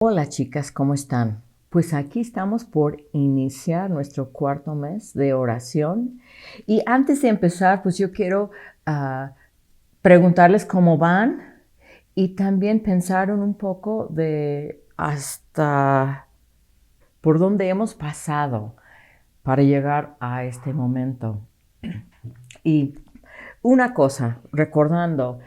Hola chicas, ¿cómo están? Pues aquí estamos por iniciar nuestro cuarto mes de oración y antes de empezar, pues yo quiero ah, preguntarles cómo van y también pensar un poco de hasta por dónde hemos pasado para llegar a este momento. Y una cosa, recordando,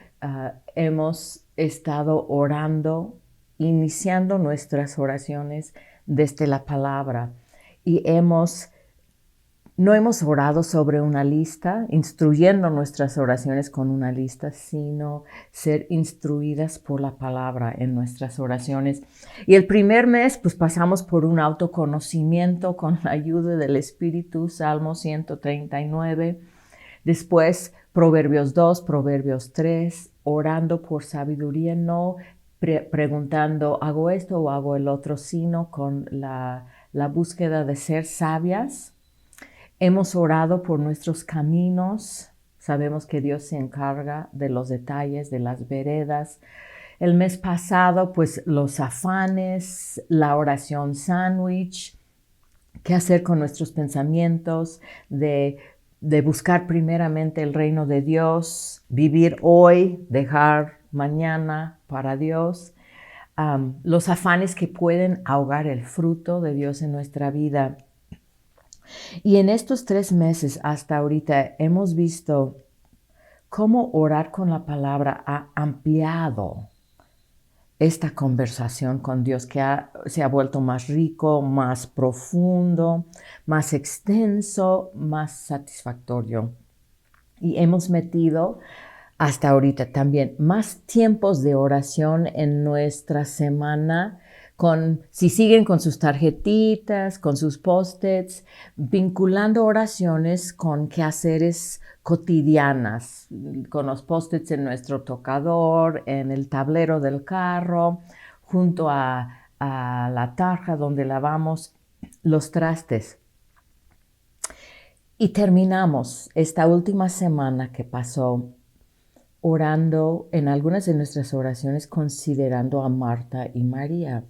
hemos estado orando, iniciando nuestras oraciones desde la palabra y no hemos orado sobre una lista, instruyendo nuestras oraciones con una lista, sino ser instruidas por la palabra en nuestras oraciones. Y el primer mes, pues pasamos por un autoconocimiento con la ayuda del Espíritu, Salmo 139. Después, Proverbios 2, Proverbios 3, orando por sabiduría, no preguntando, ¿hago esto o hago el otro? Sino con la búsqueda de ser sabias. Hemos orado por nuestros caminos. Sabemos que Dios se encarga de los detalles, de las veredas. El mes pasado, pues los afanes, la oración sándwich, qué hacer con nuestros pensamientos, de buscar primeramente el reino de Dios, vivir hoy, dejar mañana para Dios, los afanes que pueden ahogar el fruto de Dios en nuestra vida. Y en estos 3 meses hasta ahorita hemos visto cómo orar con la palabra ha ampliado esta conversación con Dios que se ha vuelto más rico, más profundo, más extenso, más satisfactorio. Y hemos metido hasta ahorita también más tiempos de oración en nuestra semana. Si siguen con sus tarjetitas, con sus post-its, vinculando oraciones con quehaceres cotidianas, con los post-its en nuestro tocador, en el tablero del carro, junto a la tarja donde lavamos los trastes. Y terminamos esta última semana que pasó orando en algunas de nuestras oraciones considerando a Marta y María.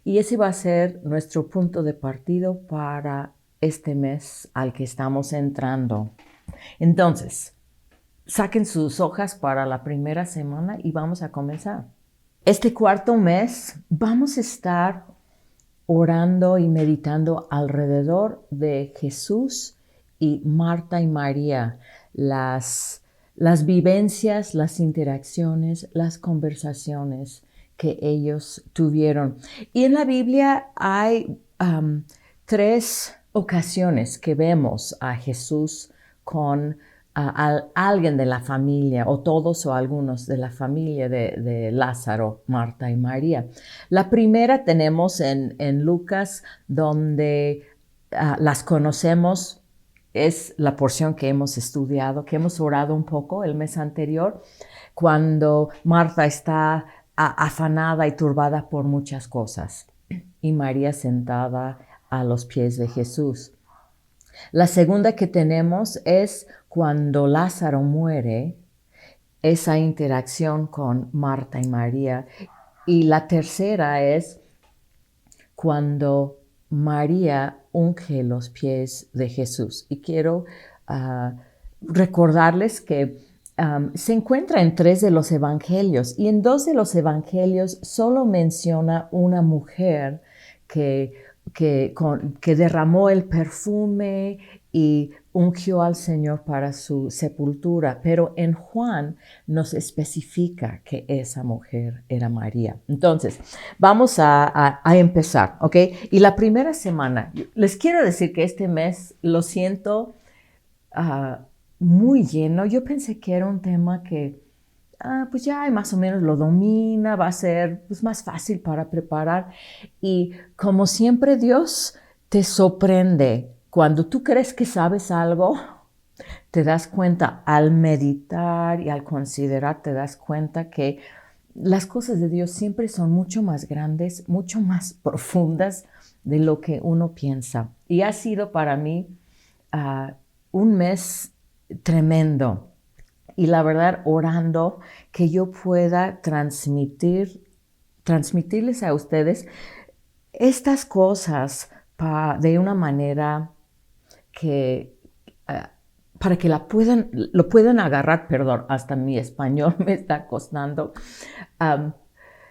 Y ese va a ser nuestro punto de partido para este mes al que estamos entrando. Entonces, saquen sus hojas para la primera semana y vamos a comenzar. Este cuarto mes vamos a estar orando y meditando alrededor de Jesús y Marta y María, las vivencias, las interacciones, las conversaciones que ellos tuvieron. Y en la Biblia hay 3 ocasiones que vemos a Jesús con a alguien de la familia, o todos o algunos de la familia de Lázaro, Marta y María. La primera tenemos en Lucas, donde las conocemos, es la porción que hemos estudiado, que hemos orado un poco el mes anterior, cuando Marta está afanada y turbada por muchas cosas, y María sentada a los pies de Jesús. La segunda que tenemos es cuando Lázaro muere, esa interacción con Marta y María. Y la tercera es cuando María unge los pies de Jesús. Y quiero recordarles que se encuentra en 3 de los evangelios, y en 2 de los evangelios solo menciona una mujer que derramó el perfume y ungió al Señor para su sepultura, pero en Juan nos especifica que esa mujer era María. Entonces, vamos a empezar, ¿ok? Y la primera semana, les quiero decir que este mes lo siento muy lleno. Yo pensé que era un tema que pues ya más o menos lo domina, va a ser pues, más fácil para preparar. Y como siempre Dios te sorprende. Cuando tú crees que sabes algo, te das cuenta al meditar y al considerar, te das cuenta que las cosas de Dios siempre son mucho más grandes, mucho más profundas de lo que uno piensa. Y ha sido para mí un mes tremendo. Y la verdad, orando que yo pueda transmitir transmitirles a ustedes estas cosas de una manera que para que lo puedan agarrar, perdón, hasta mi español me está costando,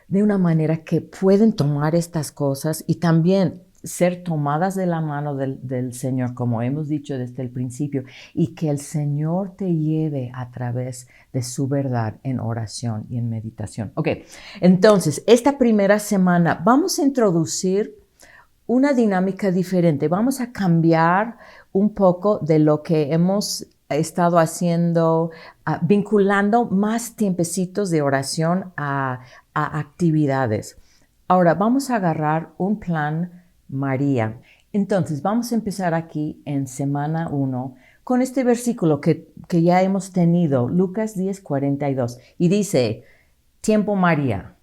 de una manera que pueden tomar estas cosas y también ser tomadas de la mano del Señor, como hemos dicho desde el principio, y que el Señor te lleve a través de su verdad en oración y en meditación. Ok, entonces, esta primera semana vamos a introducir una dinámica diferente. Vamos a cambiar un poco de lo que hemos estado haciendo, vinculando más tiempecitos de oración a actividades. Ahora vamos a agarrar un plan María. Entonces vamos a empezar aquí en semana 1 con este versículo que ya hemos tenido, Lucas 10:42, y dice, tiempo María.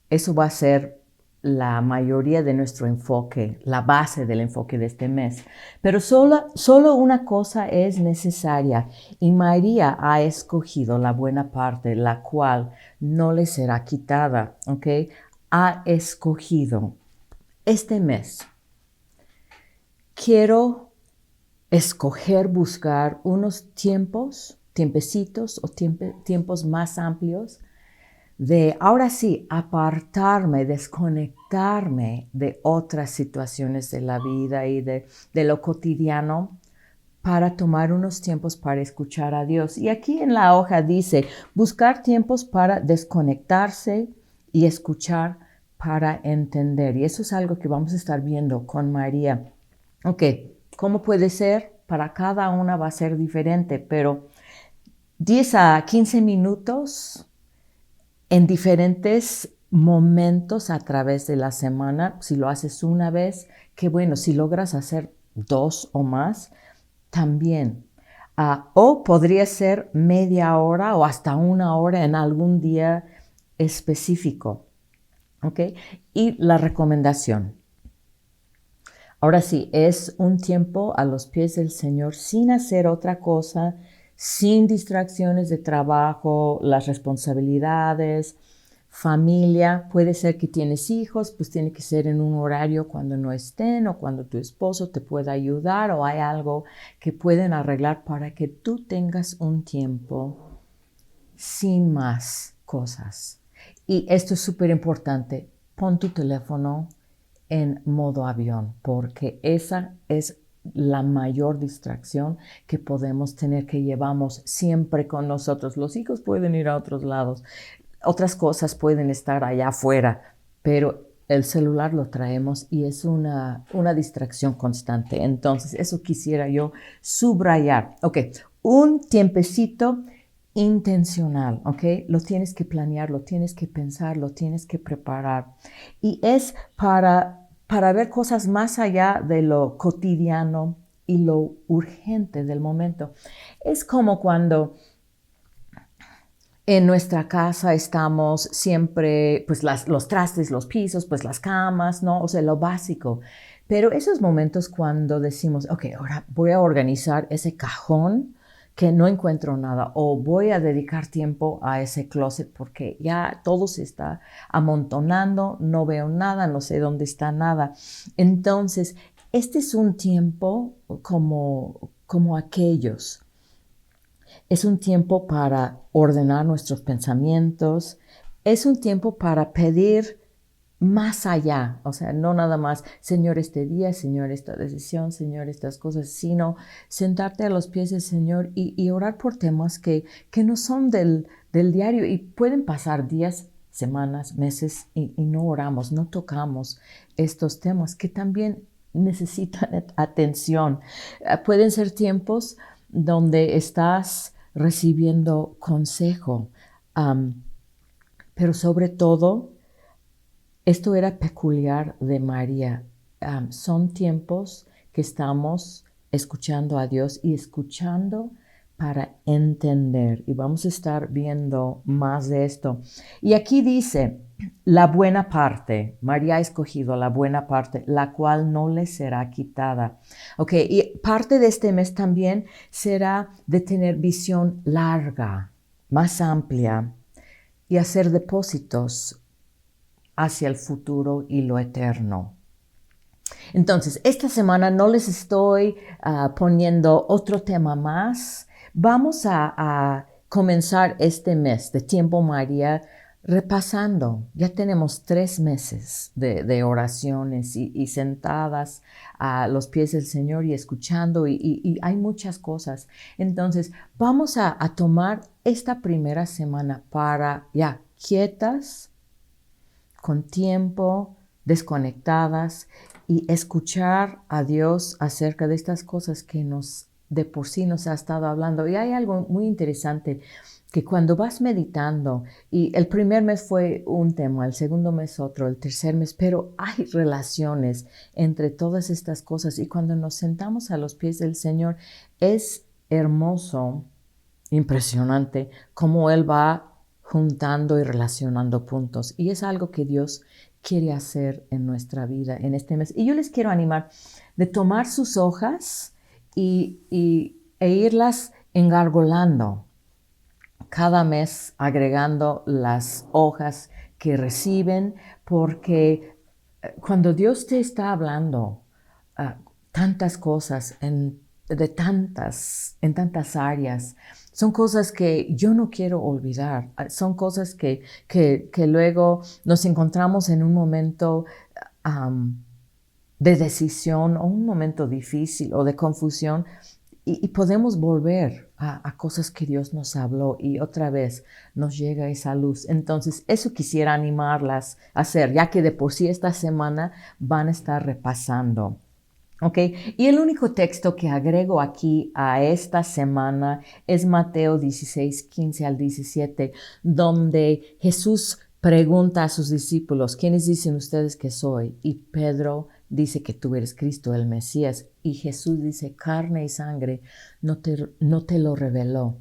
Eso va a ser la mayoría de nuestro enfoque, la base del enfoque de este mes. Pero solo una cosa es necesaria y María ha escogido la buena parte, la cual no le será quitada, ¿ok? Ha escogido este mes. Quiero escoger buscar unos tiempecitos o tiempos más amplios de ahora sí apartarme, desconectarme de otras situaciones de la vida y de lo cotidiano para tomar unos tiempos para escuchar a Dios. Y aquí en la hoja dice, buscar tiempos para desconectarse y escuchar para entender. Y eso es algo que vamos a estar viendo con María. Ok, ¿cómo puede ser? Para cada una va a ser diferente, pero 10 a 15 minutos en diferentes momentos a través de la semana. Si lo haces una vez, qué bueno. Si logras hacer 2 o más, también. O podría ser media hora o hasta 1 hora en algún día específico. ¿Ok? Y la recomendación. Ahora sí, es un tiempo a los pies del Señor sin hacer otra cosa, sin distracciones de trabajo, las responsabilidades, familia. Puede ser que tienes hijos, pues tiene que ser en un horario cuando no estén o cuando tu esposo te pueda ayudar o hay algo que pueden arreglar para que tú tengas un tiempo sin más cosas. Y esto es súper importante. Pon tu teléfono en modo avión, porque esa es la mayor distracción que podemos tener, que llevamos siempre con nosotros. Los hijos pueden ir a otros lados, otras cosas pueden estar allá afuera, pero el celular lo traemos y es una distracción constante. Entonces, eso quisiera yo subrayar. Ok, un tiempecito intencional, ¿ok? Lo tienes que planear, lo tienes que pensar, lo tienes que preparar. Y es para ver cosas más allá de lo cotidiano y lo urgente del momento. Es como cuando en nuestra casa estamos siempre, pues los trastes, los pisos, pues las camas, ¿no? O sea, lo básico. Pero esos momentos cuando decimos, ok, ahora voy a organizar ese cajón que no encuentro nada, o voy a dedicar tiempo a ese closet porque ya todo se está amontonando, no veo nada, no sé dónde está nada. Entonces, este es un tiempo como aquellos. Es un tiempo para ordenar nuestros pensamientos. Es un tiempo para pedir más allá. O sea, no nada más, Señor, este día, Señor, esta decisión, Señor, estas cosas, sino sentarte a los pies del Señor y orar por temas que no son del diario y pueden pasar días, semanas, meses y no oramos, no tocamos estos temas que también necesitan atención. Pueden ser tiempos donde estás recibiendo consejo, pero sobre todo, esto era peculiar de María. Son tiempos que estamos escuchando a Dios y escuchando para entender. Y vamos a estar viendo más de esto. Y aquí dice, la buena parte. María ha escogido la buena parte, la cual no le será quitada. Ok, y parte de este mes también será de tener visión larga, más amplia y hacer depósitos hacia el futuro y lo eterno. Entonces, esta semana no les estoy poniendo otro tema más. Vamos a comenzar este mes de Tiempo María repasando. Ya tenemos 3 meses de oraciones y sentadas a los pies del Señor y escuchando y hay muchas cosas. Entonces, vamos a tomar esta primera semana para ya quietas, con tiempo, desconectadas y escuchar a Dios acerca de estas cosas que de por sí nos ha estado hablando. Y hay algo muy interesante que cuando vas meditando, y el primer mes fue un tema, el segundo mes otro, el tercer mes, pero hay relaciones entre todas estas cosas y cuando nos sentamos a los pies del Señor es hermoso, impresionante cómo Él va juntando y relacionando puntos. Y es algo que Dios quiere hacer en nuestra vida en este mes. Y yo les quiero animar de tomar sus hojas e irlas engargolando cada mes, agregando las hojas que reciben, porque cuando Dios te está hablando tantas cosas en tantas áreas, son cosas que yo no quiero olvidar, son cosas que luego nos encontramos en un momento de decisión o un momento difícil o de confusión y podemos volver a cosas que Dios nos habló y otra vez nos llega esa luz. Entonces, eso quisiera animarlas a hacer, ya que de por sí esta semana van a estar repasando. ¿Ok? Y el único texto que agrego aquí a esta semana es Mateo 16, 15 al 17, donde Jesús pregunta a sus discípulos, ¿quiénes dicen ustedes que soy? Y Pedro dice que tú eres Cristo, el Mesías. Y Jesús dice, carne y sangre no te lo reveló.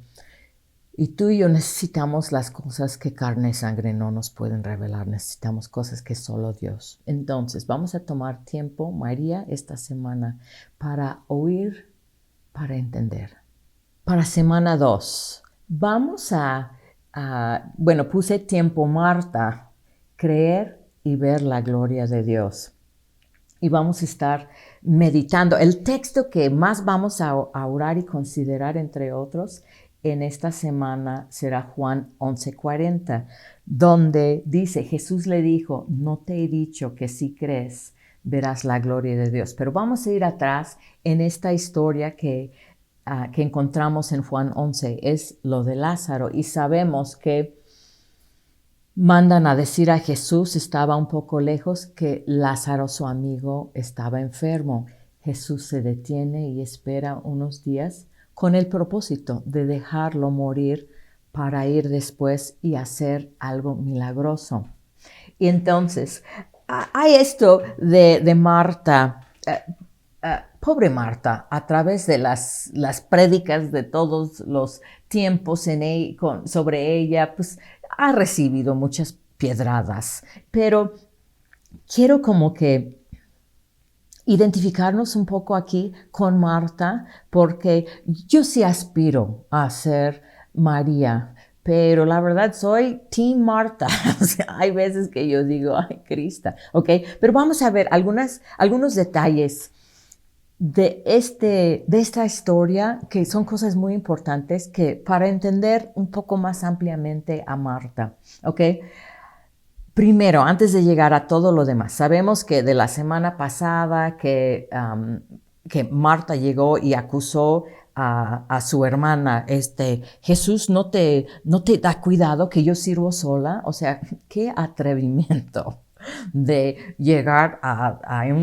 Y tú y yo necesitamos las cosas que carne y sangre no nos pueden revelar. Necesitamos cosas que solo Dios. Entonces, vamos a tomar tiempo, María, esta semana para oír, para entender. Para semana 2, vamos bueno, puse tiempo Marta, creer y ver la gloria de Dios. Y vamos a estar meditando. El texto que más vamos a orar y considerar, entre otros, en esta semana será Juan 11:40, donde dice, Jesús le dijo, no te he dicho que si crees, verás la gloria de Dios. Pero vamos a ir atrás en esta historia que encontramos en Juan 11, es lo de Lázaro. Y sabemos que mandan a decir a Jesús, estaba un poco lejos, que Lázaro, su amigo, estaba enfermo. Jesús se detiene y espera unos días con el propósito de dejarlo morir para ir después y hacer algo milagroso. Y entonces, hay esto de Marta, pobre Marta, a través de las prédicas de todos los tiempos sobre ella, pues ha recibido muchas piedradas, pero quiero como que identificarnos un poco aquí con Marta, porque yo sí aspiro a ser María, pero la verdad soy Team Marta. O sea, hay veces que yo digo, ay, Crista, ¿ok? Pero vamos a ver algunos detalles de esta historia, que son cosas muy importantes que para entender un poco más ampliamente a Marta, ¿ok? Primero, antes de llegar a todo lo demás, sabemos que de la semana pasada que Marta llegó y acusó a su hermana, Jesús no te da cuidado que yo sirvo sola. O sea, qué atrevimiento de llegar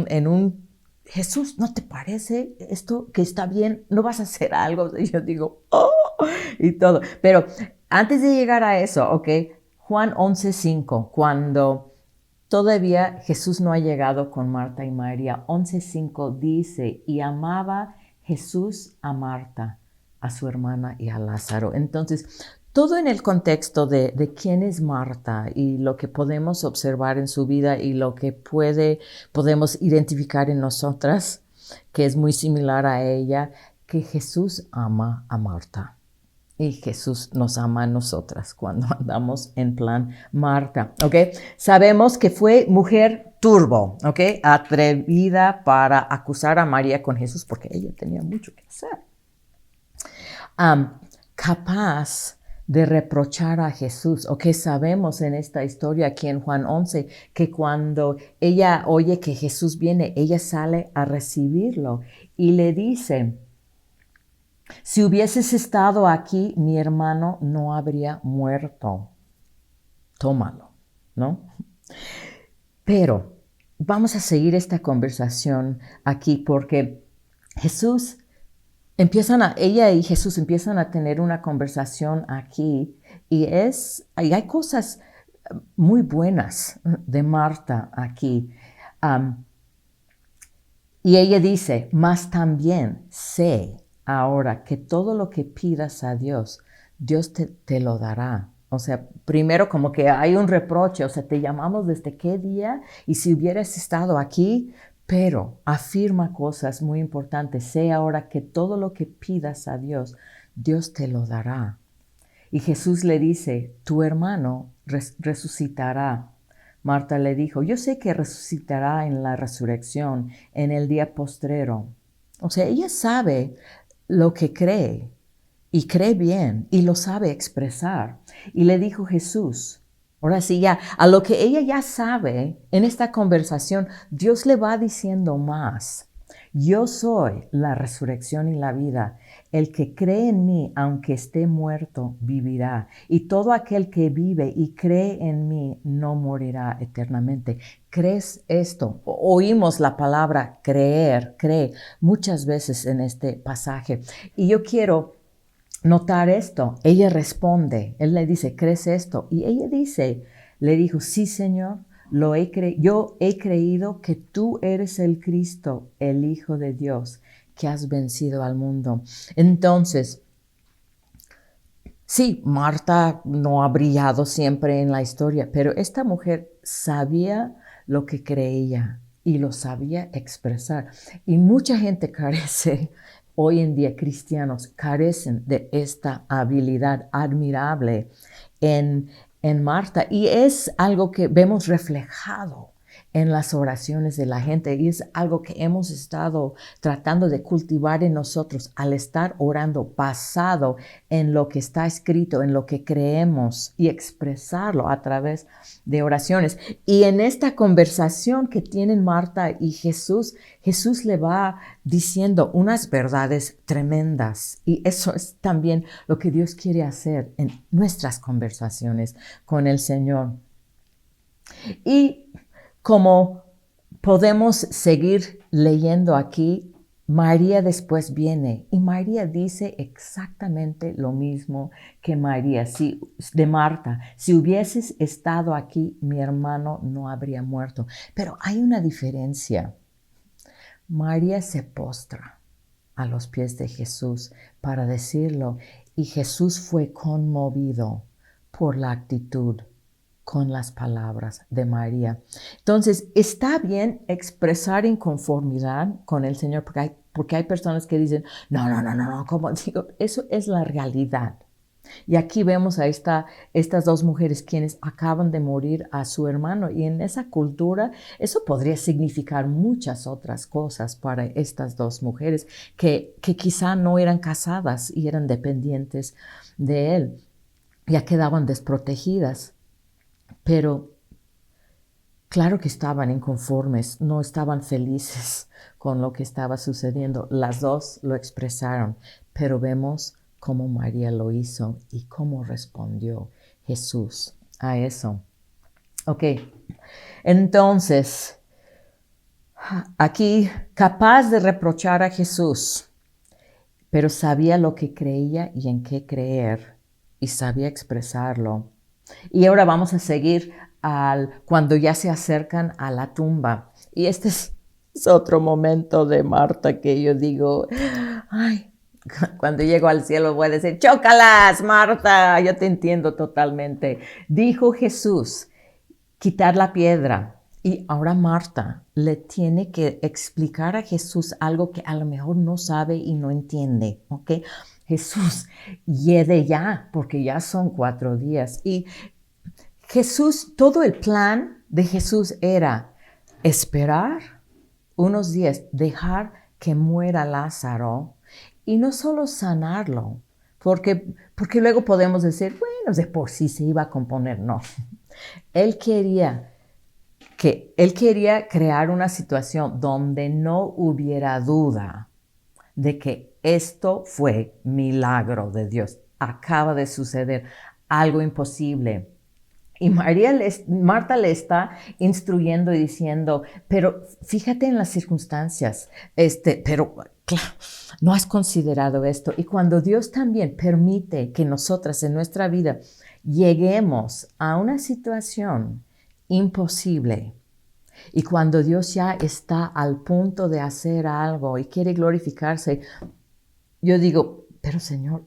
en un Jesús, ¿no te parece esto que está bien? ¿No vas a hacer algo? Y yo digo, oh, y todo. Pero antes de llegar a eso, ¿ok? Juan 11:5, cuando todavía Jesús no ha llegado con Marta y María, 11:5 dice, y amaba Jesús a Marta, a su hermana y a Lázaro. Entonces, todo en el contexto de quién es Marta y lo que podemos observar en su vida y lo que podemos identificar en nosotras, que es muy similar a ella, que Jesús ama a Marta. Y Jesús nos ama a nosotras cuando andamos en plan Marta, ¿ok? Sabemos que fue mujer turbo, ¿ok? Atrevida para acusar a María con Jesús porque ella tenía mucho que hacer. Capaz de reprochar a Jesús, o que sabemos en esta historia aquí en Juan 11, que cuando ella oye que Jesús viene, ella sale a recibirlo y le dice: si hubieses estado aquí, mi hermano no habría muerto. Tómalo, ¿no? Pero vamos a seguir esta conversación aquí porque ella y Jesús empiezan a tener una conversación aquí y hay cosas muy buenas de Marta aquí. Y ella dice: mas también sé ahora que todo lo que pidas a Dios, Dios te lo dará. O sea, primero como que hay un reproche, o sea, te llamamos desde qué día y si hubieras estado aquí, pero afirma cosas muy importantes. Sé ahora que todo lo que pidas a Dios, Dios te lo dará. Y Jesús le dice: tu hermano resucitará. Marta le dijo: yo sé que resucitará en la resurrección, en el día postrero. O sea, ella sabe lo que cree y cree bien y lo sabe expresar. Y le dijo Jesús, ahora sí, ya, a lo que ella ya sabe en esta conversación, Dios le va diciendo más. Yo soy la resurrección y la vida. El que cree en mí, aunque esté muerto, vivirá. Y todo aquel que vive y cree en mí no morirá eternamente. ¿Crees esto? Oímos la palabra creer, cree, muchas veces en este pasaje. Y yo quiero notar esto. Ella responde, él le dice: ¿crees esto? Y ella le dijo: sí, Señor, yo he creído que tú eres el Cristo, el Hijo de Dios, que has vencido al mundo. Entonces, sí, Marta no ha brillado siempre en la historia, pero esta mujer sabía lo que creía y lo sabía expresar. Y mucha gente carece, hoy en día cristianos carecen de esta habilidad admirable en Marta. Y es algo que vemos reflejado en las oraciones de la gente y es algo que hemos estado tratando de cultivar en nosotros al estar orando basado en lo que está escrito, en lo que creemos y expresarlo a través de oraciones. Y en esta conversación que tienen Marta y Jesús, Jesús le va diciendo unas verdades tremendas y eso es también lo que Dios quiere hacer en nuestras conversaciones con el Señor. Y como podemos seguir leyendo aquí, María después viene y María dice exactamente lo mismo que de Marta. Si hubieses estado aquí, mi hermano no habría muerto. Pero hay una diferencia. María se postra a los pies de Jesús para decirlo y Jesús fue conmovido por la actitud con las palabras de María. Entonces, está bien expresar inconformidad con el Señor, porque hay personas que dicen: no, como digo, eso es la realidad. Y aquí vemos a estas dos mujeres quienes acaban de morir a su hermano y en esa cultura eso podría significar muchas otras cosas para estas dos mujeres que quizá no eran casadas y eran dependientes de él. Ya quedaban desprotegidas. Pero claro que estaban inconformes, no estaban felices con lo que estaba sucediendo. Las dos lo expresaron, pero vemos cómo María lo hizo y cómo respondió Jesús a eso. Ok, entonces, aquí capaz de reprochar a Jesús, pero sabía lo que creía y en qué creer y sabía expresarlo. Y ahora vamos a seguir cuando ya se acercan a la tumba. Y este es otro momento de Marta que yo digo: ay, cuando llego al cielo voy a decir: chócalas, Marta, yo te entiendo totalmente. Dijo Jesús: quitar la piedra. Y ahora Marta le tiene que explicar a Jesús algo que a lo mejor no sabe y no entiende, ¿ok? Jesús, llegue ya, porque ya son 4 días. Y Jesús, todo el plan de Jesús era esperar unos días, dejar que muera Lázaro y no solo sanarlo, porque luego podemos decir, bueno, de por sí se iba a componer. No, él quería crear una situación donde no hubiera duda de que esto fue milagro de Dios. Acaba de suceder algo imposible. Y Marta le está instruyendo y diciendo, pero fíjate en las circunstancias, pero claro, no has considerado esto. Y cuando Dios también permite que nosotras en nuestra vida lleguemos a una situación imposible, y cuando Dios ya está al punto de hacer algo y quiere glorificarse, yo digo, pero Señor,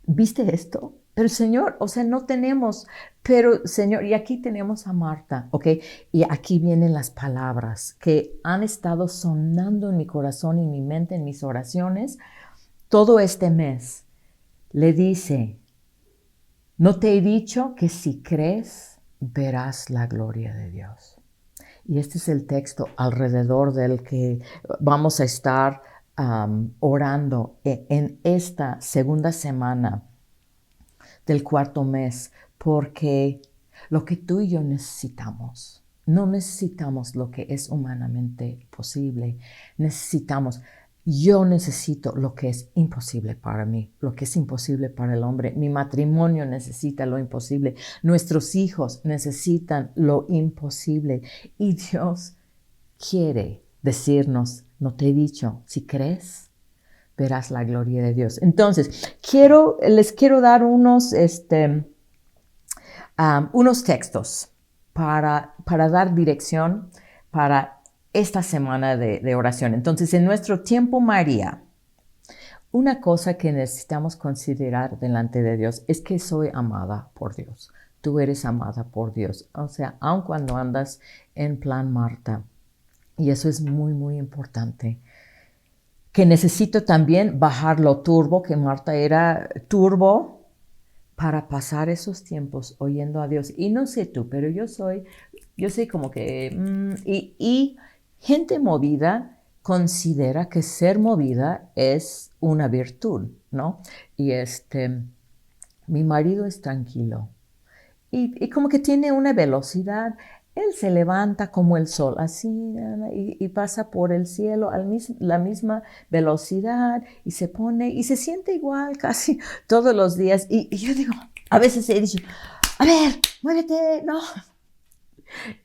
¿viste esto? Pero Señor, o sea, no tenemos, pero Señor, y aquí tenemos a Marta, ¿ok? Y aquí vienen las palabras que han estado sonando en mi corazón y en mi mente, en mis oraciones, todo este mes. Le dice, ¿no te he dicho que si crees, verás la gloria de Dios? Y este es el texto alrededor del que vamos a estar orando en esta segunda semana del 4º mes, porque lo que tú y yo necesitamos, no necesitamos lo que es humanamente posible, yo necesito lo que es imposible para mí, lo que es imposible para el hombre. Mi matrimonio necesita lo imposible, nuestros hijos necesitan lo imposible y Dios quiere decirnos, no te he dicho, si crees, verás la gloria de Dios. Entonces, les quiero dar unos textos para dar dirección para esta semana de oración. Entonces, en nuestro tiempo María, una cosa que necesitamos considerar delante de Dios es que soy amada por Dios. Tú eres amada por Dios. O sea, aun cuando andas en plan Marta. Y eso es muy, muy importante. Que necesito también bajar lo turbo, que Marta era turbo, para pasar esos tiempos oyendo a Dios. Y no sé tú, pero yo soy como que, y gente movida considera que ser movida es una virtud, ¿no? Y mi marido es tranquilo y como que tiene una velocidad. Él se levanta como el sol, así, y pasa por el cielo a la misma velocidad y se pone y se siente igual casi todos los días. Y yo digo, a veces he dicho, a ver, muévete, no.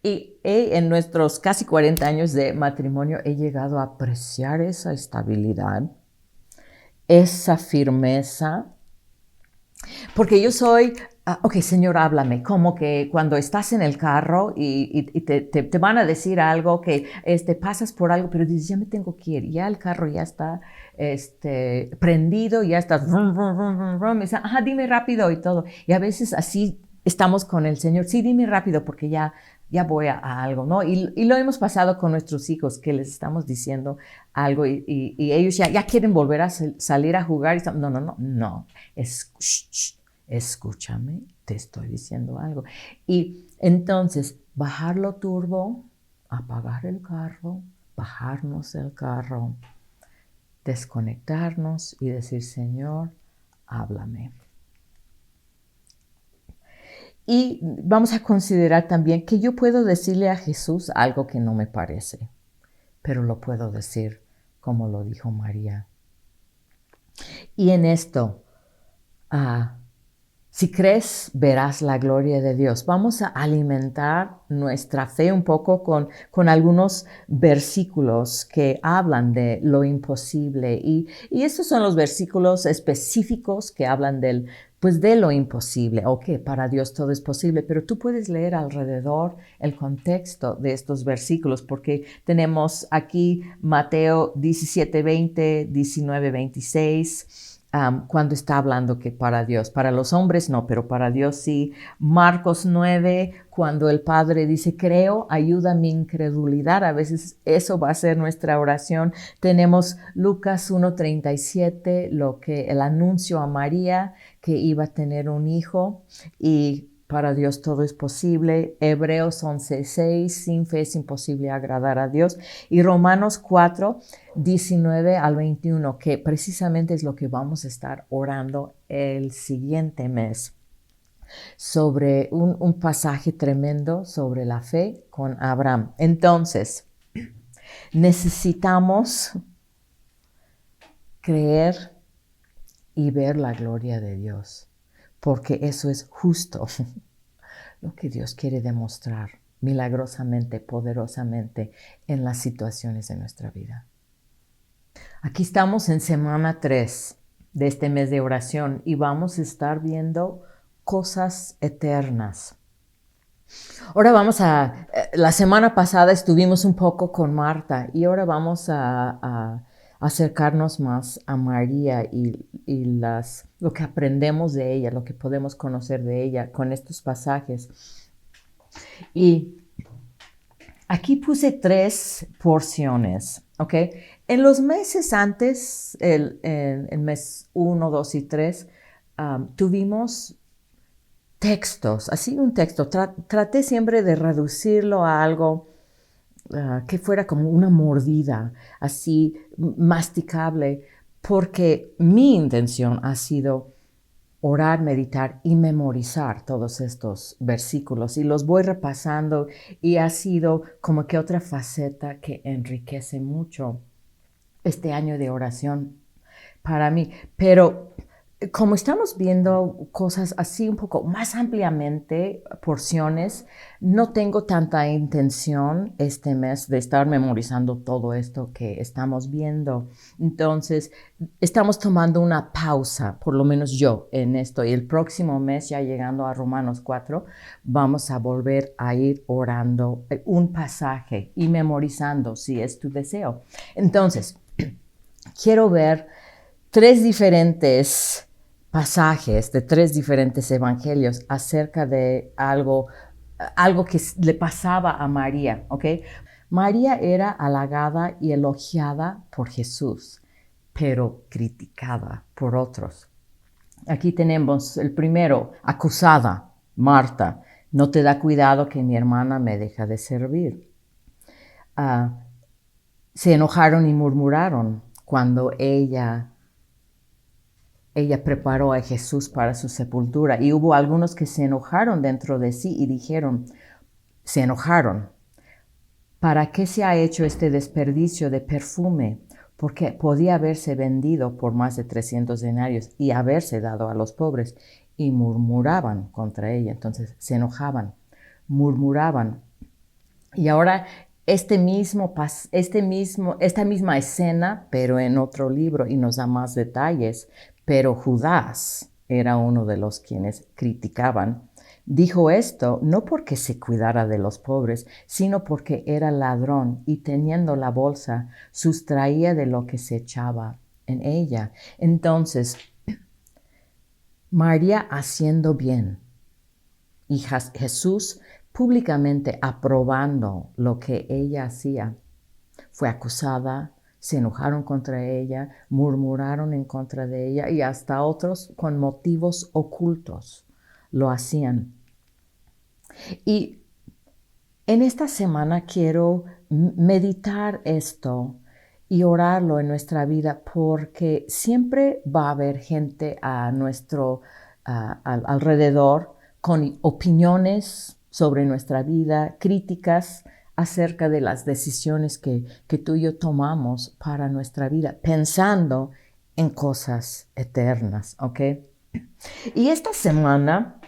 Y en nuestros casi 40 años de matrimonio he llegado a apreciar esa estabilidad, esa firmeza, porque yo soy, ok, Señor, háblame, como que cuando estás en el carro y te van a decir algo, que pasas por algo, pero dices, ya me tengo que ir, ya el carro ya está prendido, ya está, me dice, ajá, dime rápido y todo. Y a veces así estamos con el Señor, sí, dime rápido porque ya voy a algo, ¿no? Y lo hemos pasado con nuestros hijos, que les estamos diciendo algo y ellos ya quieren volver a salir a jugar. Y no. Escúchame, te estoy diciendo algo. Y entonces, bajarlo turbo, apagar el carro, bajarnos el carro, desconectarnos y decir, Señor, háblame. Y vamos a considerar también que yo puedo decirle a Jesús algo que no me parece, pero lo puedo decir como lo dijo María. Y en esto, si crees, verás la gloria de Dios. Vamos a alimentar nuestra fe un poco con algunos versículos que hablan de lo imposible. Y estos son los versículos específicos que hablan de lo imposible. Ok, para Dios todo es posible, pero tú puedes leer alrededor el contexto de estos versículos, porque tenemos aquí Mateo 17:20, 19:26, cuando está hablando que para Dios, para los hombres no, pero para Dios sí. Marcos 9, cuando el Padre dice, creo, ayuda mi incredulidad, a veces eso va a ser nuestra oración. Tenemos Lucas 1:37, el anuncio a María que iba a tener un hijo, y para Dios todo es posible. Hebreos 11:6, sin fe es imposible agradar a Dios. Y Romanos 4:19-21, que precisamente es lo que vamos a estar orando el siguiente mes, sobre un pasaje tremendo sobre la fe con Abraham. Entonces, necesitamos creer y ver la gloria de Dios, porque eso es justo lo que Dios quiere demostrar milagrosamente, poderosamente en las situaciones de nuestra vida. Aquí estamos en semana 3 de este mes de oración y vamos a estar viendo cosas eternas. Ahora la semana pasada estuvimos un poco con Marta y ahora vamos a acercarnos más a María y lo que aprendemos de ella, lo que podemos conocer de ella con estos pasajes. Y aquí puse 3 porciones, ¿ok? En los meses antes, el mes 1, 2 y 3, tuvimos textos, así un texto. Traté siempre de reducirlo a algo que fuera como una mordida, así masticable, porque mi intención ha sido orar, meditar y memorizar todos estos versículos y los voy repasando y ha sido como que otra faceta que enriquece mucho este año de oración para mí. Pero como estamos viendo cosas así un poco más ampliamente, porciones, no tengo tanta intención este mes de estar memorizando todo esto que estamos viendo. Entonces, estamos tomando una pausa, por lo menos yo, en esto. Y el próximo mes, ya llegando a Romanos 4, vamos a volver a ir orando un pasaje y memorizando, si es tu deseo. Entonces, quiero ver 3 diferentes pasajes de 3 diferentes evangelios acerca de algo que le pasaba a María, ¿ok? María era halagada y elogiada por Jesús, pero criticada por otros. Aquí tenemos el primero, acusada, Marta. No te da cuidado que mi hermana me deja de servir. Se enojaron y murmuraron cuando ella preparó a Jesús para su sepultura. Y hubo algunos que se enojaron dentro de sí y se enojaron, ¿para qué se ha hecho este desperdicio de perfume? Porque podía haberse vendido por más de 300 denarios y haberse dado a los pobres. Y murmuraban contra ella. Entonces se enojaban, murmuraban. Y ahora esta misma escena, pero en otro libro, y nos da más detalles. Pero Judas era uno de los quienes criticaban. Dijo esto no porque se cuidara de los pobres, sino porque era ladrón y teniendo la bolsa, sustraía de lo que se echaba en ella. Entonces, María haciendo bien y Jesús públicamente aprobando lo que ella hacía. Fue acusada, se enojaron contra ella, murmuraron en contra de ella y hasta otros con motivos ocultos lo hacían. Y en esta semana quiero meditar esto y orarlo en nuestra vida porque siempre va a haber gente a nuestro alrededor con opiniones sobre nuestra vida, críticas acerca de las decisiones que tú y yo tomamos para nuestra vida, pensando en cosas eternas, ¿ok? Y esta semana,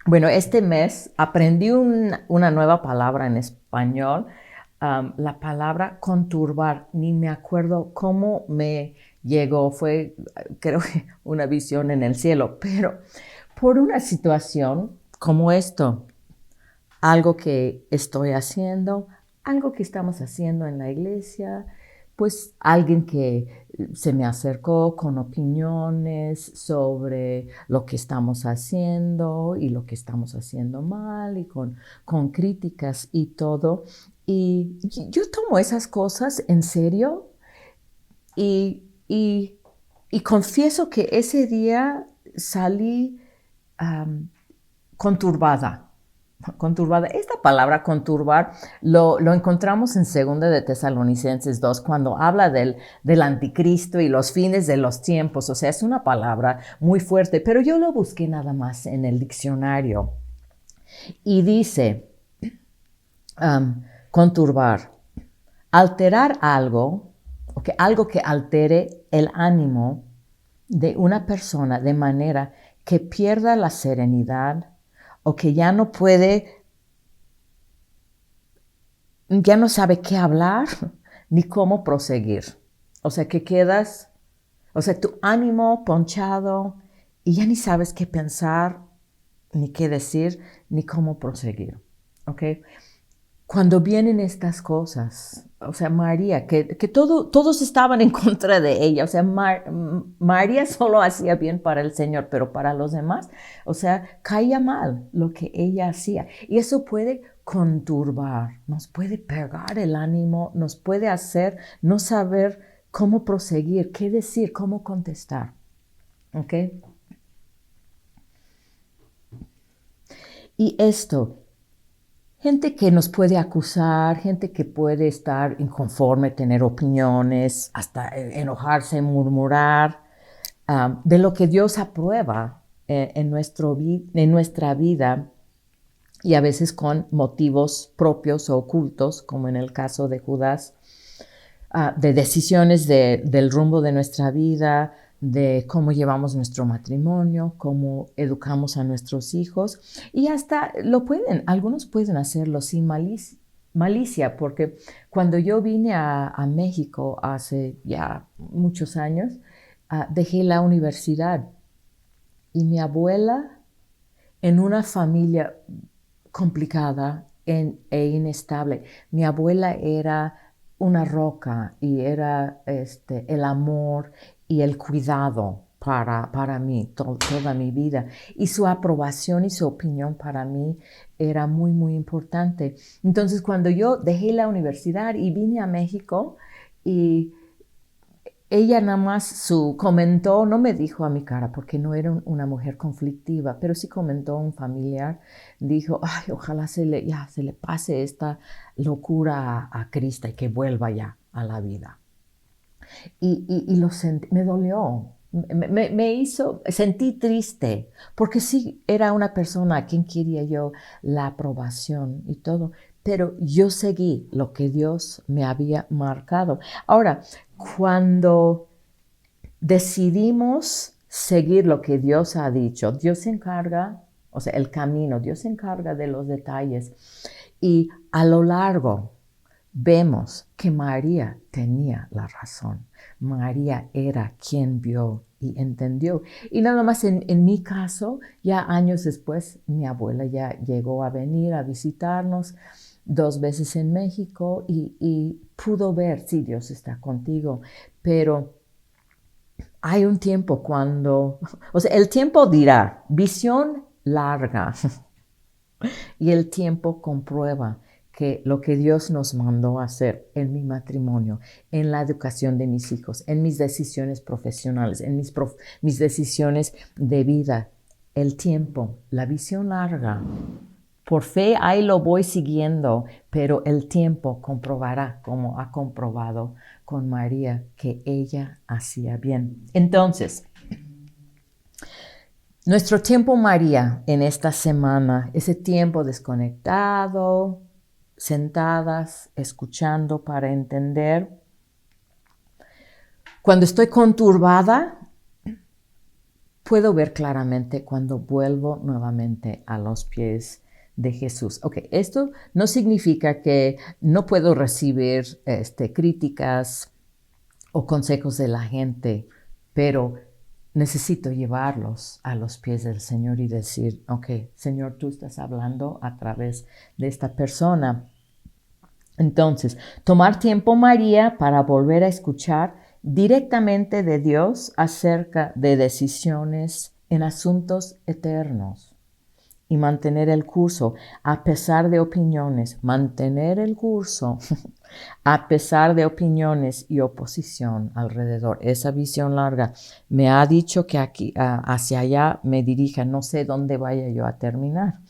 bueno, este mes aprendí una nueva palabra en español, la palabra conturbar. Ni me acuerdo cómo me llegó, fue creo que una visión en el cielo, pero por una situación como esto, algo que estoy haciendo, algo que estamos haciendo en la iglesia, pues alguien que se me acercó con opiniones sobre lo que estamos haciendo y lo que estamos haciendo mal y con críticas y todo. Y yo tomo esas cosas en serio y, y, y confieso que ese día salí conturbada. Conturbada. Esta palabra conturbar lo encontramos en 2 de Tesalonicenses 2 cuando habla del anticristo y los fines de los tiempos. O sea, es una palabra muy fuerte, pero yo lo busqué nada más en el diccionario. Y dice, conturbar, alterar algo, okay, algo que altere el ánimo de una persona de manera que pierda la serenidad o que ya no puede, ya no sabe qué hablar ni cómo proseguir. O sea, que quedas, o sea, tu ánimo ponchado y ya ni sabes qué pensar, ni qué decir, ni cómo proseguir. ¿Ok? Cuando vienen estas cosas, o sea, María, que todos estaban en contra de ella, o sea, María solo hacía bien para el Señor, pero para los demás, o sea, caía mal lo que ella hacía. Y eso puede conturbar, nos puede pegar el ánimo, nos puede hacer no saber cómo proseguir, qué decir, cómo contestar. ¿Ok? Y esto, gente que nos puede acusar, gente que puede estar inconforme, tener opiniones, hasta enojarse, murmurar, de lo que Dios aprueba en nuestra vida y a veces con motivos propios o ocultos, como en el caso de Judas, de decisiones del rumbo de nuestra vida, de cómo llevamos nuestro matrimonio, cómo educamos a nuestros hijos y hasta algunos pueden hacerlo sin malicia, porque cuando yo vine a México hace ya muchos años, dejé la universidad y mi abuela en una familia complicada e inestable. Mi abuela era una roca y era el amor y el cuidado para mí toda mi vida. Y su aprobación y su opinión para mí era muy, muy importante. Entonces, cuando yo dejé la universidad y vine a México y ella nada más comentó, no me dijo a mi cara porque no era una mujer conflictiva, pero sí comentó un familiar, dijo, ay, ojalá se le pase esta locura a Krista y que vuelva ya a la vida. Y lo sentí, me dolió, sentí triste, porque sí era una persona a quien quería yo la aprobación y todo, pero yo seguí lo que Dios me había marcado. Ahora, cuando decidimos seguir lo que Dios ha dicho, Dios se encarga, o sea, el camino, Dios se encarga de los detalles. Y a lo largo vemos que María tenía la razón. María era quien vio y entendió. Y nada más en mi caso, ya años después, mi abuela ya llegó a venir a visitarnos 2 veces en México y pudo ver, sí, Dios está contigo, pero hay un tiempo cuando, o sea, el tiempo dirá, visión larga, y el tiempo comprueba que lo que Dios nos mandó a hacer en mi matrimonio, en la educación de mis hijos, en mis decisiones profesionales, en mis decisiones de vida, el tiempo, la visión larga. Por fe ahí lo voy siguiendo, pero el tiempo comprobará, como ha comprobado con María, que ella hacía bien. Entonces, nuestro tiempo María en esta semana, ese tiempo desconectado, sentadas, escuchando para entender. Cuando estoy conturbada, puedo ver claramente cuando vuelvo nuevamente a los pies de Jesús. Ok, esto no significa que no puedo recibir críticas o consejos de la gente, pero necesito llevarlos a los pies del Señor y decir, ok, Señor, tú estás hablando a través de esta persona. Entonces, tomar tiempo, María, para volver a escuchar directamente de Dios acerca de decisiones en asuntos eternos y mantener el curso a pesar de opiniones, mantener el curso a pesar de opiniones y oposición alrededor. Esa visión larga me ha dicho que aquí, hacia allá me dirija, no sé dónde vaya yo a terminar,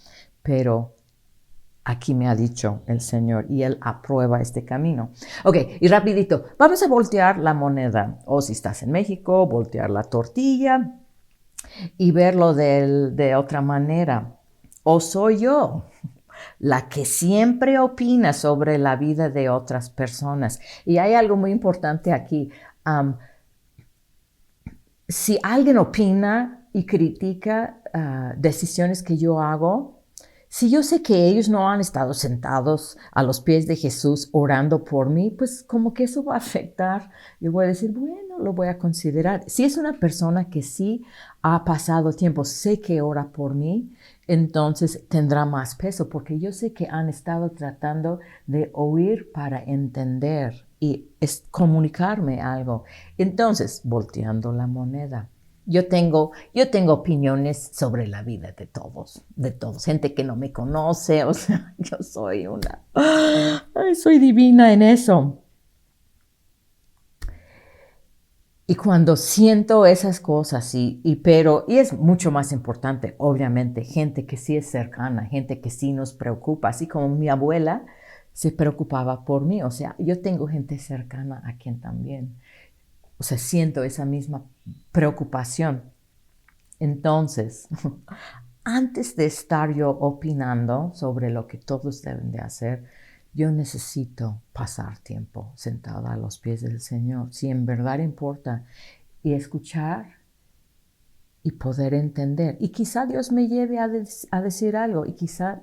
pero aquí me ha dicho el Señor y Él aprueba este camino. Ok, y rapidito, vamos a voltear la moneda, o si estás en México, voltear la tortilla y verlo de otra manera. ¿O soy yo la que siempre opina sobre la vida de otras personas? Y hay algo muy importante aquí. Si alguien opina y critica decisiones que yo hago, si yo sé que ellos no han estado sentados a los pies de Jesús orando por mí, pues como que eso va a afectar. Yo voy a decir, bueno, lo voy a considerar. Si es una persona que sí ha pasado tiempo, sé que ora por mí, entonces tendrá más peso, porque yo sé que han estado tratando de oír para entender y comunicarme algo. Entonces, volteando la moneda. Yo tengo opiniones sobre la vida de todos, gente que no me conoce, o sea, yo soy soy divina en eso. Y cuando siento esas cosas, y es mucho más importante, obviamente, gente que sí es cercana, gente que sí nos preocupa, así como mi abuela se preocupaba por mí, o sea, yo tengo gente cercana a quien también, o sea, siento esa misma preocupación. Entonces, antes de estar yo opinando sobre lo que todos deben de hacer, yo necesito pasar tiempo sentada a los pies del Señor, si en verdad importa, y escuchar y poder entender. Y quizá Dios me lleve a decir algo, y quizá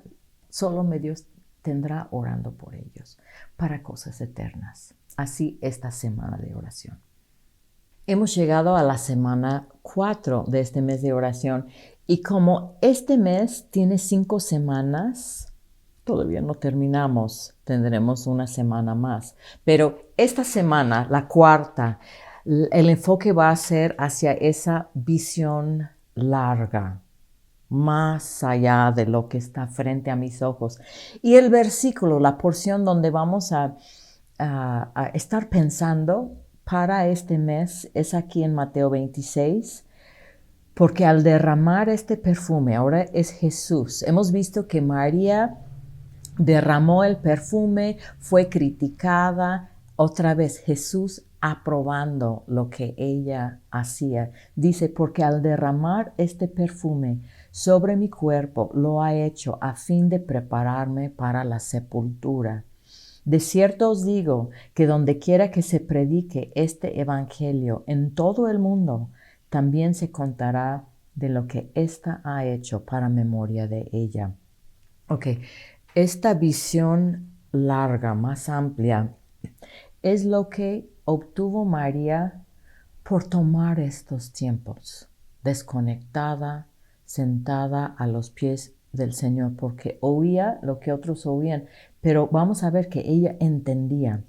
solo Dios tendrá orando por ellos para cosas eternas. Así esta semana de oración. Hemos llegado a la semana 4 de este mes de oración, y como este mes tiene 5 semanas, todavía no terminamos, tendremos una semana más. Pero esta semana, la cuarta, el enfoque va a ser hacia esa visión larga, más allá de lo que está frente a mis ojos. Y el versículo, la porción donde vamos a estar pensando para este mes es aquí en Mateo 26, porque al derramar este perfume, ahora es Jesús. Hemos visto que María derramó el perfume, fue criticada, otra vez Jesús aprobando lo que ella hacía. Dice, porque al derramar este perfume sobre mi cuerpo, lo ha hecho a fin de prepararme para la sepultura. De cierto os digo que donde quiera que se predique este evangelio en todo el mundo, también se contará de lo que ésta ha hecho para memoria de ella. Ok, esta visión larga, más amplia, es lo que obtuvo María por tomar estos tiempos, desconectada, sentada a los pies del Señor, porque oía lo que otros oían, pero vamos a ver que ella entendía.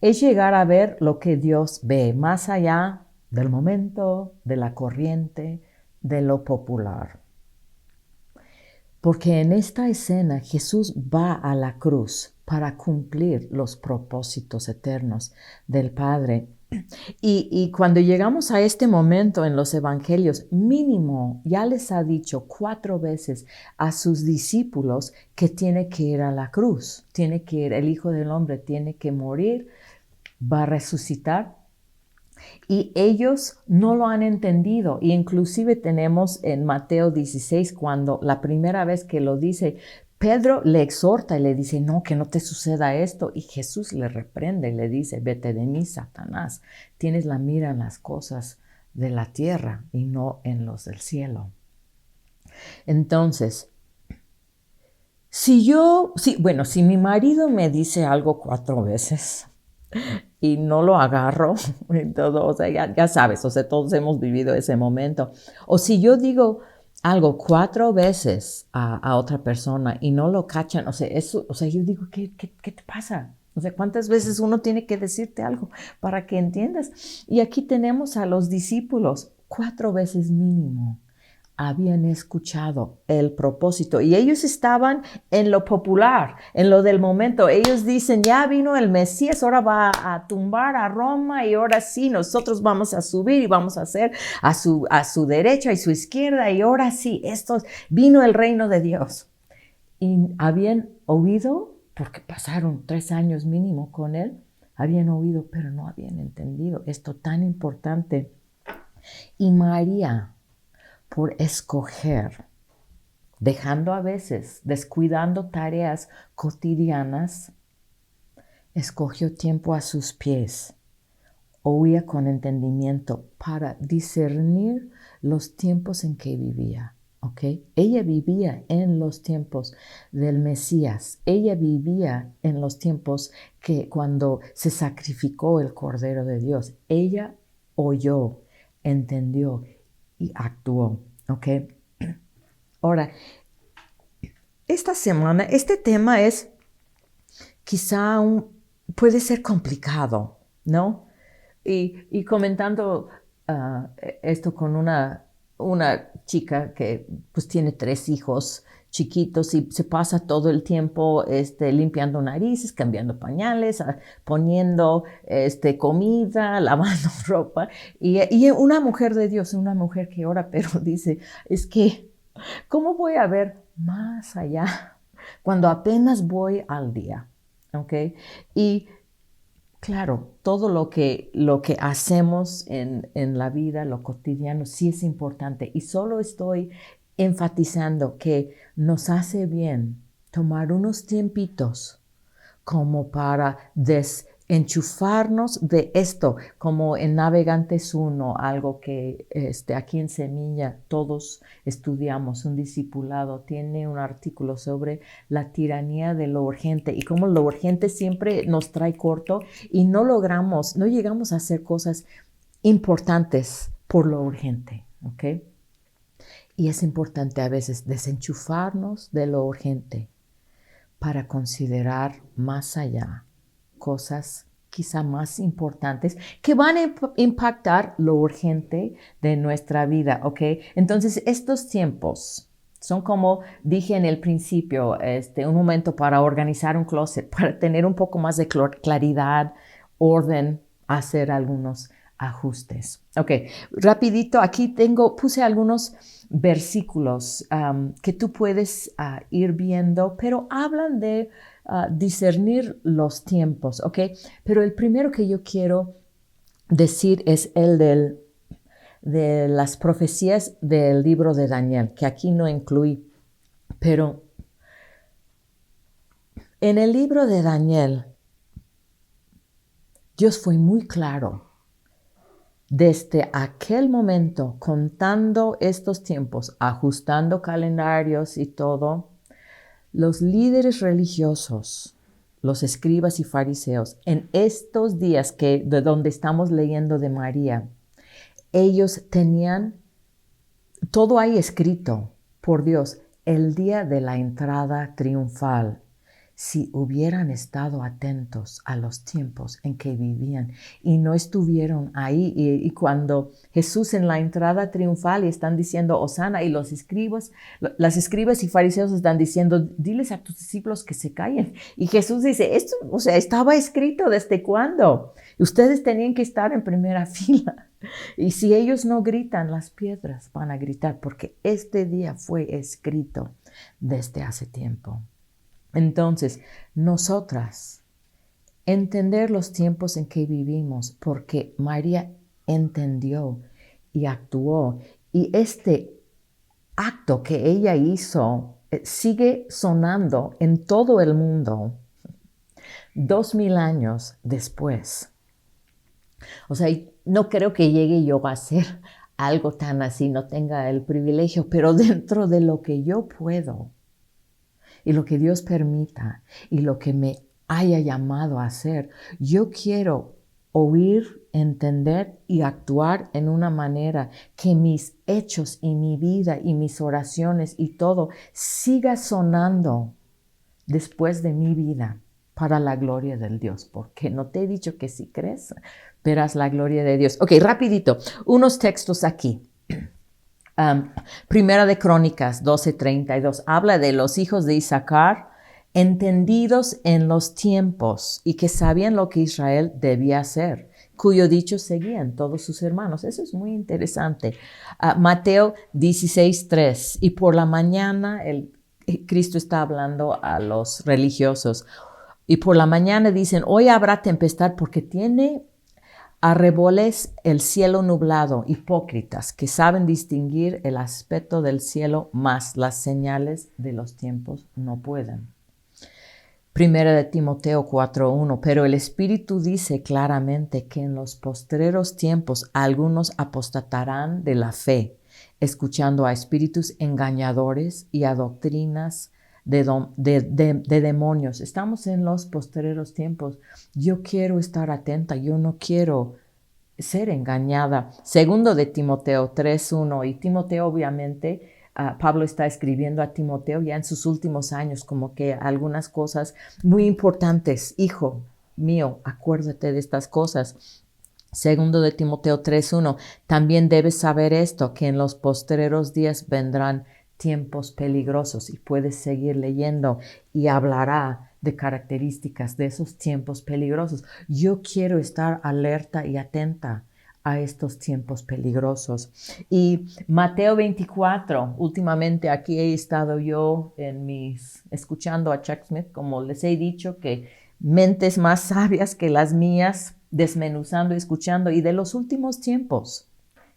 Es llegar a ver lo que Dios ve, más allá del momento, de la corriente, de lo popular. Porque en esta escena Jesús va a la cruz para cumplir los propósitos eternos del Padre. Y cuando llegamos a este momento en los evangelios, mínimo ya les ha dicho 4 veces a sus discípulos que tiene que ir a la cruz, tiene que ir, el Hijo del Hombre tiene que morir, va a resucitar. Y ellos no lo han entendido. Y inclusive tenemos en Mateo 16, cuando la primera vez que lo dice, Pedro le exhorta y le dice, no, que no te suceda esto. Y Jesús le reprende y le dice, vete de mí, Satanás. Tienes la mira en las cosas de la tierra y no en los del cielo. Entonces, si mi marido me dice algo 4 veces y no lo agarro, y todo, o sea, ya sabes, o sea, todos hemos vivido ese momento. O si yo digo algo 4 veces a otra persona y no lo cachan, o sea, eso, o sea, yo digo, ¿qué te pasa? O sea, ¿cuántas veces uno tiene que decirte algo para que entiendas? Y aquí tenemos a los discípulos, 4 veces mínimo habían escuchado el propósito y ellos estaban en lo popular, en lo del momento. Ellos dicen, ya vino el Mesías, ahora va a tumbar a Roma y ahora sí, nosotros vamos a subir y vamos a hacer a su derecha y su izquierda y ahora sí, vino el reino de Dios. Y habían oído, porque pasaron 3 años mínimo con él, habían oído, pero no habían entendido esto tan importante. Y María, por escoger, dejando a veces, descuidando tareas cotidianas, escogió tiempo a sus pies, oía con entendimiento para discernir los tiempos en que vivía. ¿Okay? Ella vivía en los tiempos del Mesías. Ella vivía en los tiempos que cuando se sacrificó el Cordero de Dios. Ella oyó, entendió y actuó. ¿Ok? Ahora, esta semana, este tema es quizá puede ser complicado, ¿no? Y comentando esto con una chica que pues tiene 3 hijos chiquitos y se pasa todo el tiempo limpiando narices, cambiando pañales, poniendo comida, lavando ropa. Y una mujer de Dios, una mujer que ora, pero dice, es que, ¿cómo voy a ver más allá cuando apenas voy al día? ¿Ok? Y claro, todo lo que hacemos en la vida, lo cotidiano, sí es importante. Y solo estoy enfatizando que nos hace bien tomar unos tiempitos como para desenchufarnos de esto, como en Navegantes 1, algo que aquí en Semilla todos estudiamos, un discipulado tiene un artículo sobre la tiranía de lo urgente y cómo lo urgente siempre nos trae corto y no llegamos a hacer cosas importantes por lo urgente, ¿ok? Y es importante a veces desenchufarnos de lo urgente para considerar más allá cosas quizá más importantes que van a impactar lo urgente de nuestra vida, ¿ok? Entonces, estos tiempos son como dije en el principio, un momento para organizar un closet, para tener un poco más de claridad, orden, hacer algunos ajustes. Ok, rapidito, aquí puse algunos versículos que tú puedes ir viendo, pero hablan de discernir los tiempos, ¿ok? Pero el primero que yo quiero decir es el de las profecías del libro de Daniel, que aquí no incluí, pero en el libro de Daniel, Dios fue muy claro. Desde aquel momento, contando estos tiempos, ajustando calendarios y todo, los líderes religiosos, los escribas y fariseos, en estos días de donde estamos leyendo de María, ellos tenían todo ahí escrito por Dios, el día de la entrada triunfal. Si hubieran estado atentos a los tiempos en que vivían y no estuvieron ahí, y cuando Jesús en la entrada triunfal y están diciendo Hosana, y las escribas y fariseos están diciendo, diles a tus discípulos que se callen. Y Jesús dice, esto, o sea, estaba escrito desde cuándo. Ustedes tenían que estar en primera fila. Y si ellos no gritan, las piedras van a gritar, porque este día fue escrito desde hace tiempo. Entonces, nosotras, entender los tiempos en que vivimos, porque María entendió y actuó. Y este acto que ella hizo sigue sonando en todo el mundo 2000 años después. O sea, no creo que llegue yo a hacer algo tan así, no tenga el privilegio, pero dentro de lo que yo puedo y lo que Dios permita y lo que me haya llamado a hacer, yo quiero oír, entender y actuar en una manera que mis hechos y mi vida y mis oraciones y todo siga sonando después de mi vida para la gloria del Dios, porque no te he dicho que si crees, verás la gloria de Dios. Ok, rapidito, unos textos aquí. Primera de Crónicas 12:32 habla de los hijos de Isaacar entendidos en los tiempos y que sabían lo que Israel debía hacer, cuyo dicho seguían todos sus hermanos. Eso es muy interesante. Mateo 16:3 y por la mañana Cristo está hablando a los religiosos y por la mañana dicen, hoy habrá tempestad porque tiene arreboles el cielo nublado, hipócritas, que saben distinguir el aspecto del cielo, mas las señales de los tiempos no pueden. Primera de Timoteo 4:1, pero el Espíritu dice claramente que en los postreros tiempos algunos apostatarán de la fe, escuchando a espíritus engañadores y a doctrinas de demonios. Estamos en los postreros tiempos. Yo quiero estar atenta, yo no quiero ser engañada. Segundo de Timoteo 3:1, y Timoteo obviamente, Pablo está escribiendo a Timoteo ya en sus últimos años, como que algunas cosas muy importantes. Hijo mío, acuérdate de estas cosas. Segundo de Timoteo 3:1, también debes saber esto, que en los postreros días vendrán tiempos peligrosos, y puedes seguir leyendo y hablará de características de esos tiempos peligrosos. Yo quiero estar alerta y atenta a estos tiempos peligrosos. Y Mateo 24, últimamente aquí he estado yo escuchando a Chuck Smith, como les he dicho, que mentes más sabias que las mías, desmenuzando y escuchando, y de los últimos tiempos,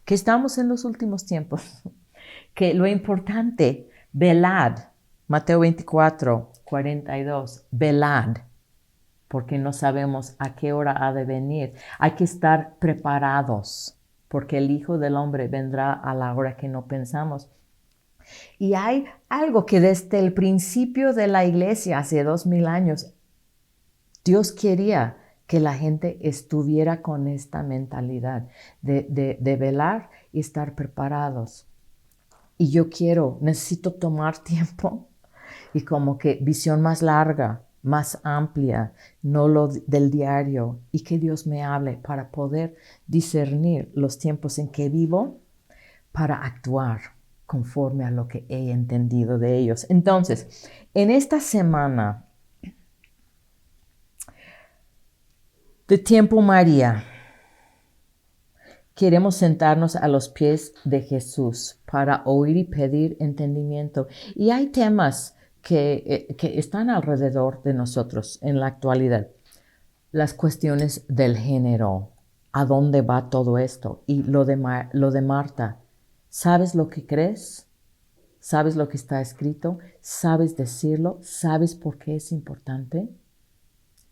que estamos en los últimos tiempos, que lo importante, velad, Mateo 24:42, velad, porque no sabemos a qué hora ha de venir. Hay que estar preparados, porque el Hijo del Hombre vendrá a la hora que no pensamos. Y hay algo que desde el principio de la iglesia, hace 2000 años, Dios quería que la gente estuviera con esta mentalidad de velar y estar preparados. Y yo necesito tomar tiempo y como que visión más larga, más amplia, no lo del diario, y que Dios me hable para poder discernir los tiempos en que vivo para actuar conforme a lo que he entendido de ellos. Entonces, en esta semana de Tiempo María, queremos sentarnos a los pies de Jesús para oír y pedir entendimiento. Y hay temas que están alrededor de nosotros en la actualidad. Las cuestiones del género, ¿a dónde va todo esto? Y lo de Marta, ¿sabes lo que crees? ¿Sabes lo que está escrito? ¿Sabes decirlo? ¿Sabes por qué es importante?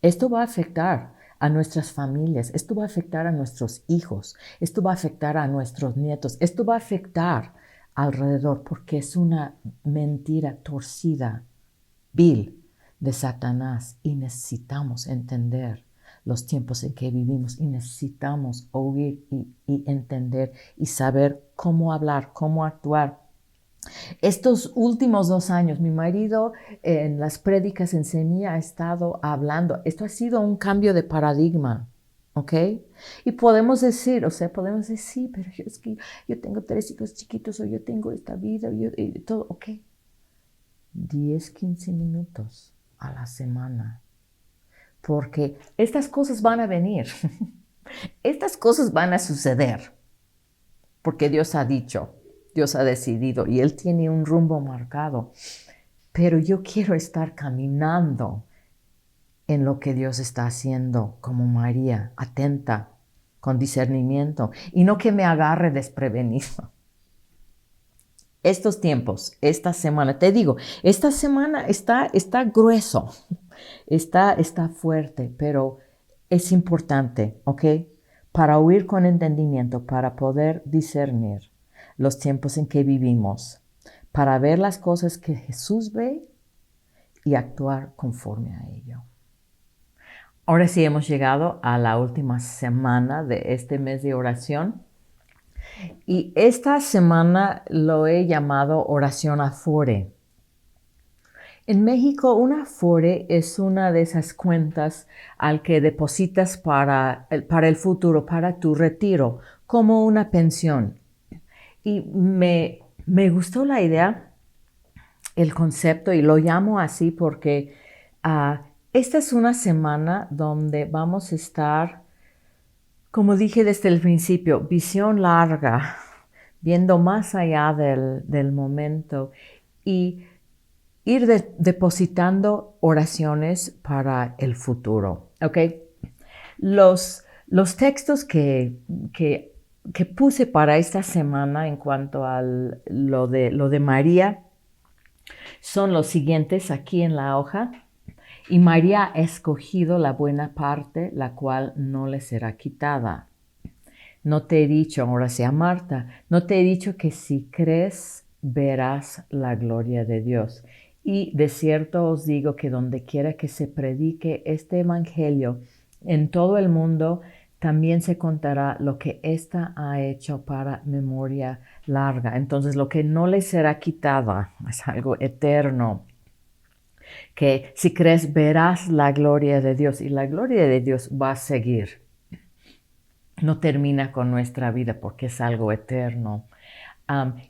Esto va a afectar a nuestras familias, esto va a afectar a nuestros hijos, esto va a afectar a nuestros nietos, esto va a afectar alrededor porque es una mentira torcida, vil de Satanás, y necesitamos entender los tiempos en que vivimos y necesitamos oír y entender y saber cómo hablar, cómo actuar. Estos últimos 2 años, mi marido en las prédicas en Semilla ha estado hablando. Esto ha sido un cambio de paradigma, ¿ok? Y podemos decir, sí, pero es que yo tengo 3 hijos chiquitos, o yo tengo esta vida, y todo, ¿ok? 10-15 minutos a la semana. Porque estas cosas van a venir. Estas cosas van a suceder. Porque Dios ha dicho. Dios ha decidido y Él tiene un rumbo marcado. Pero yo quiero estar caminando en lo que Dios está haciendo como María, atenta, con discernimiento, y no que me agarre desprevenido. Estos tiempos, esta semana, te digo, esta semana está grueso, está fuerte, pero es importante, ¿ok? Para oír con entendimiento, para poder discernir los tiempos en que vivimos, para ver las cosas que Jesús ve y actuar conforme a ello. Ahora sí hemos llegado a la última semana de este mes de oración y esta semana lo he llamado oración Afore. En México, una Afore es una de esas cuentas al que depositas para el futuro, para tu retiro, como una pensión. Y me gustó la idea, el concepto, y lo llamo así porque esta es una semana donde vamos a estar, como dije desde el principio, visión larga, viendo más allá del momento y ir depositando oraciones para el futuro. ¿Ok? Los textos que puse para esta semana en cuanto a lo de María son los siguientes aquí en la hoja. Y María ha escogido la buena parte, la cual no le será quitada. No te he dicho, ahora sea Marta, no te he dicho que si crees verás la gloria de Dios. Y de cierto os digo que donde quiera que se predique este evangelio en todo el mundo, también se contará lo que ésta ha hecho para memoria larga. Entonces, lo que no le será quitada es algo eterno. Que si crees verás la gloria de Dios y la gloria de Dios va a seguir. No termina con nuestra vida porque es algo eterno.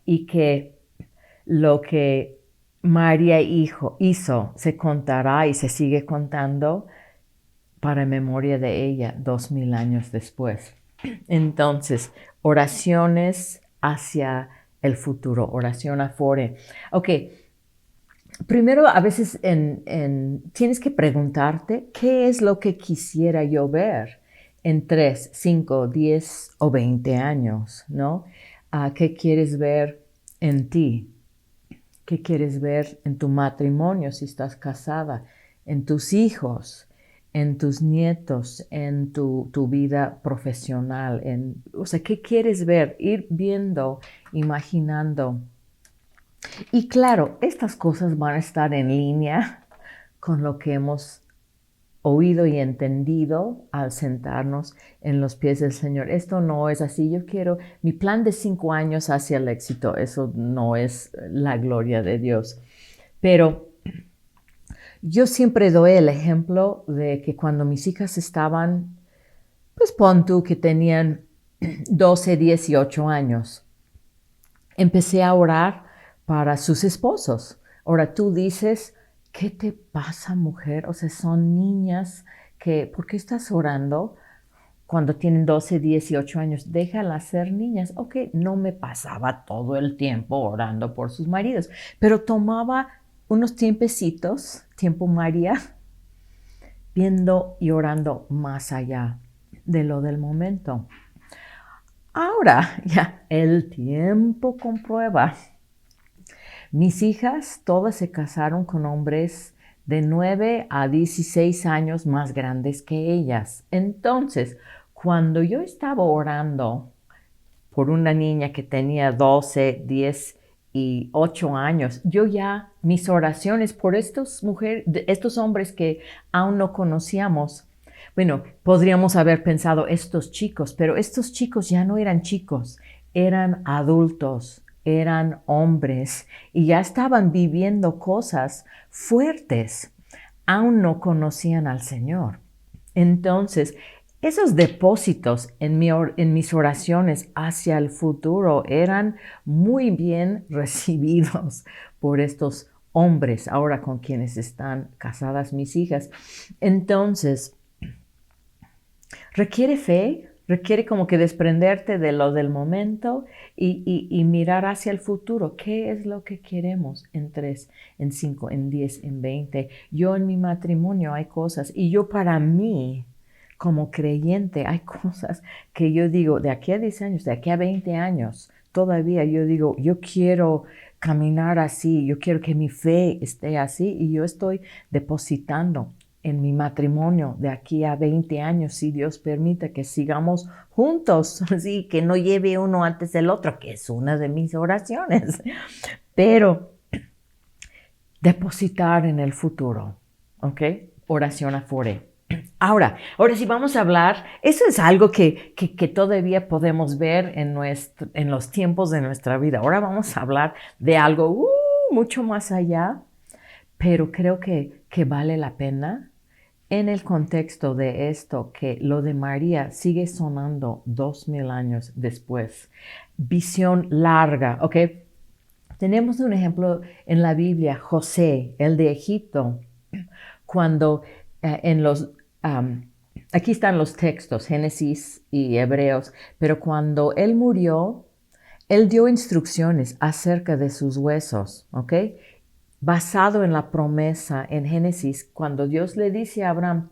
Y que lo que María hizo se contará y se sigue contando para memoria de ella 2000 años después. Entonces, oraciones hacia el futuro, oración Afore. Ok, primero a veces tienes que preguntarte qué es lo que quisiera yo ver en 3, 5, 10 o 20 años, ¿no? ¿Qué quieres ver en ti? ¿Qué quieres ver en tu matrimonio si estás casada? En tus hijos, en tus nietos, en tu vida profesional. O sea, ¿qué quieres ver? Ir viendo, imaginando. Y claro, estas cosas van a estar en línea con lo que hemos oído y entendido al sentarnos en los pies del Señor. Esto no es así. Yo quiero mi plan de 5 años hacia el éxito. Eso no es la gloria de Dios. Pero yo siempre doy el ejemplo de que cuando mis hijas estaban, pues pon tú que tenían 12, 18 años, empecé a orar para sus esposos. Ahora tú dices, ¿qué te pasa, mujer? O sea, son niñas que, ¿por qué estás orando cuando tienen 12, 18 años? Déjalas ser niñas. Ok, no me pasaba todo el tiempo orando por sus maridos, pero tomaba unos tiempecitos, tiempo María, viendo y orando más allá de lo del momento. Ahora ya el tiempo comprueba. Mis hijas todas se casaron con hombres de 9 a 16 años más grandes que ellas. Entonces, cuando yo estaba orando por una niña que tenía 12, 10 y 8 años, mis oraciones por estos hombres que aún no conocíamos, bueno, podríamos haber pensado estos chicos, pero estos chicos ya no eran chicos, eran adultos, eran hombres y ya estaban viviendo cosas fuertes. Aún no conocían al Señor. Entonces, esos depósitos en mis oraciones hacia el futuro eran muy bien recibidos por estos hombres, ahora con quienes están casadas mis hijas. Entonces, requiere fe, requiere como que desprenderte de lo del momento y mirar hacia el futuro. ¿Qué es lo que queremos en 3, en 5, en 10, en 20? Yo en mi matrimonio hay cosas y yo para mí, como creyente, hay cosas que yo digo, de aquí a 10 años, de aquí a 20 años, todavía yo digo, yo quiero caminar así, yo quiero que mi fe esté así y yo estoy depositando en mi matrimonio de aquí a 20 años, si Dios permite que sigamos juntos, así que no lleve uno antes del otro, que es una de mis oraciones, pero depositar en el futuro, ¿ok? Oración Afore. Ahora sí vamos a hablar, eso es algo que todavía podemos ver en los tiempos de nuestra vida. Ahora vamos a hablar de algo mucho más allá, pero creo que vale la pena en el contexto de esto, que lo de María sigue sonando 2000 años después. Visión larga, ¿ok? Tenemos un ejemplo en la Biblia, José, el de Egipto, cuando en los... aquí están los textos, Génesis y Hebreos, pero cuando él murió, él dio instrucciones acerca de sus huesos, ¿ok? Basado en la promesa en Génesis, cuando Dios le dice a Abraham,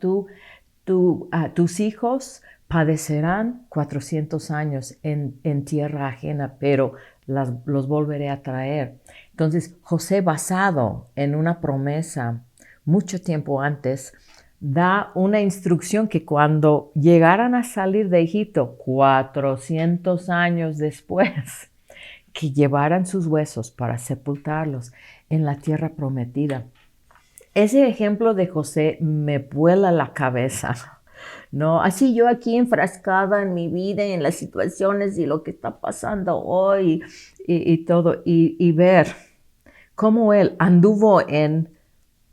tus hijos padecerán 400 años en tierra ajena, pero los volveré a traer. Entonces, José, basado en una promesa mucho tiempo antes, da una instrucción que cuando llegaran a salir de Egipto 400 años después, que llevaran sus huesos para sepultarlos en la tierra prometida. Ese ejemplo de José me vuela la cabeza, ¿no? Así yo aquí enfrascada en mi vida y en las situaciones y lo que está pasando hoy y todo, y ver cómo él anduvo en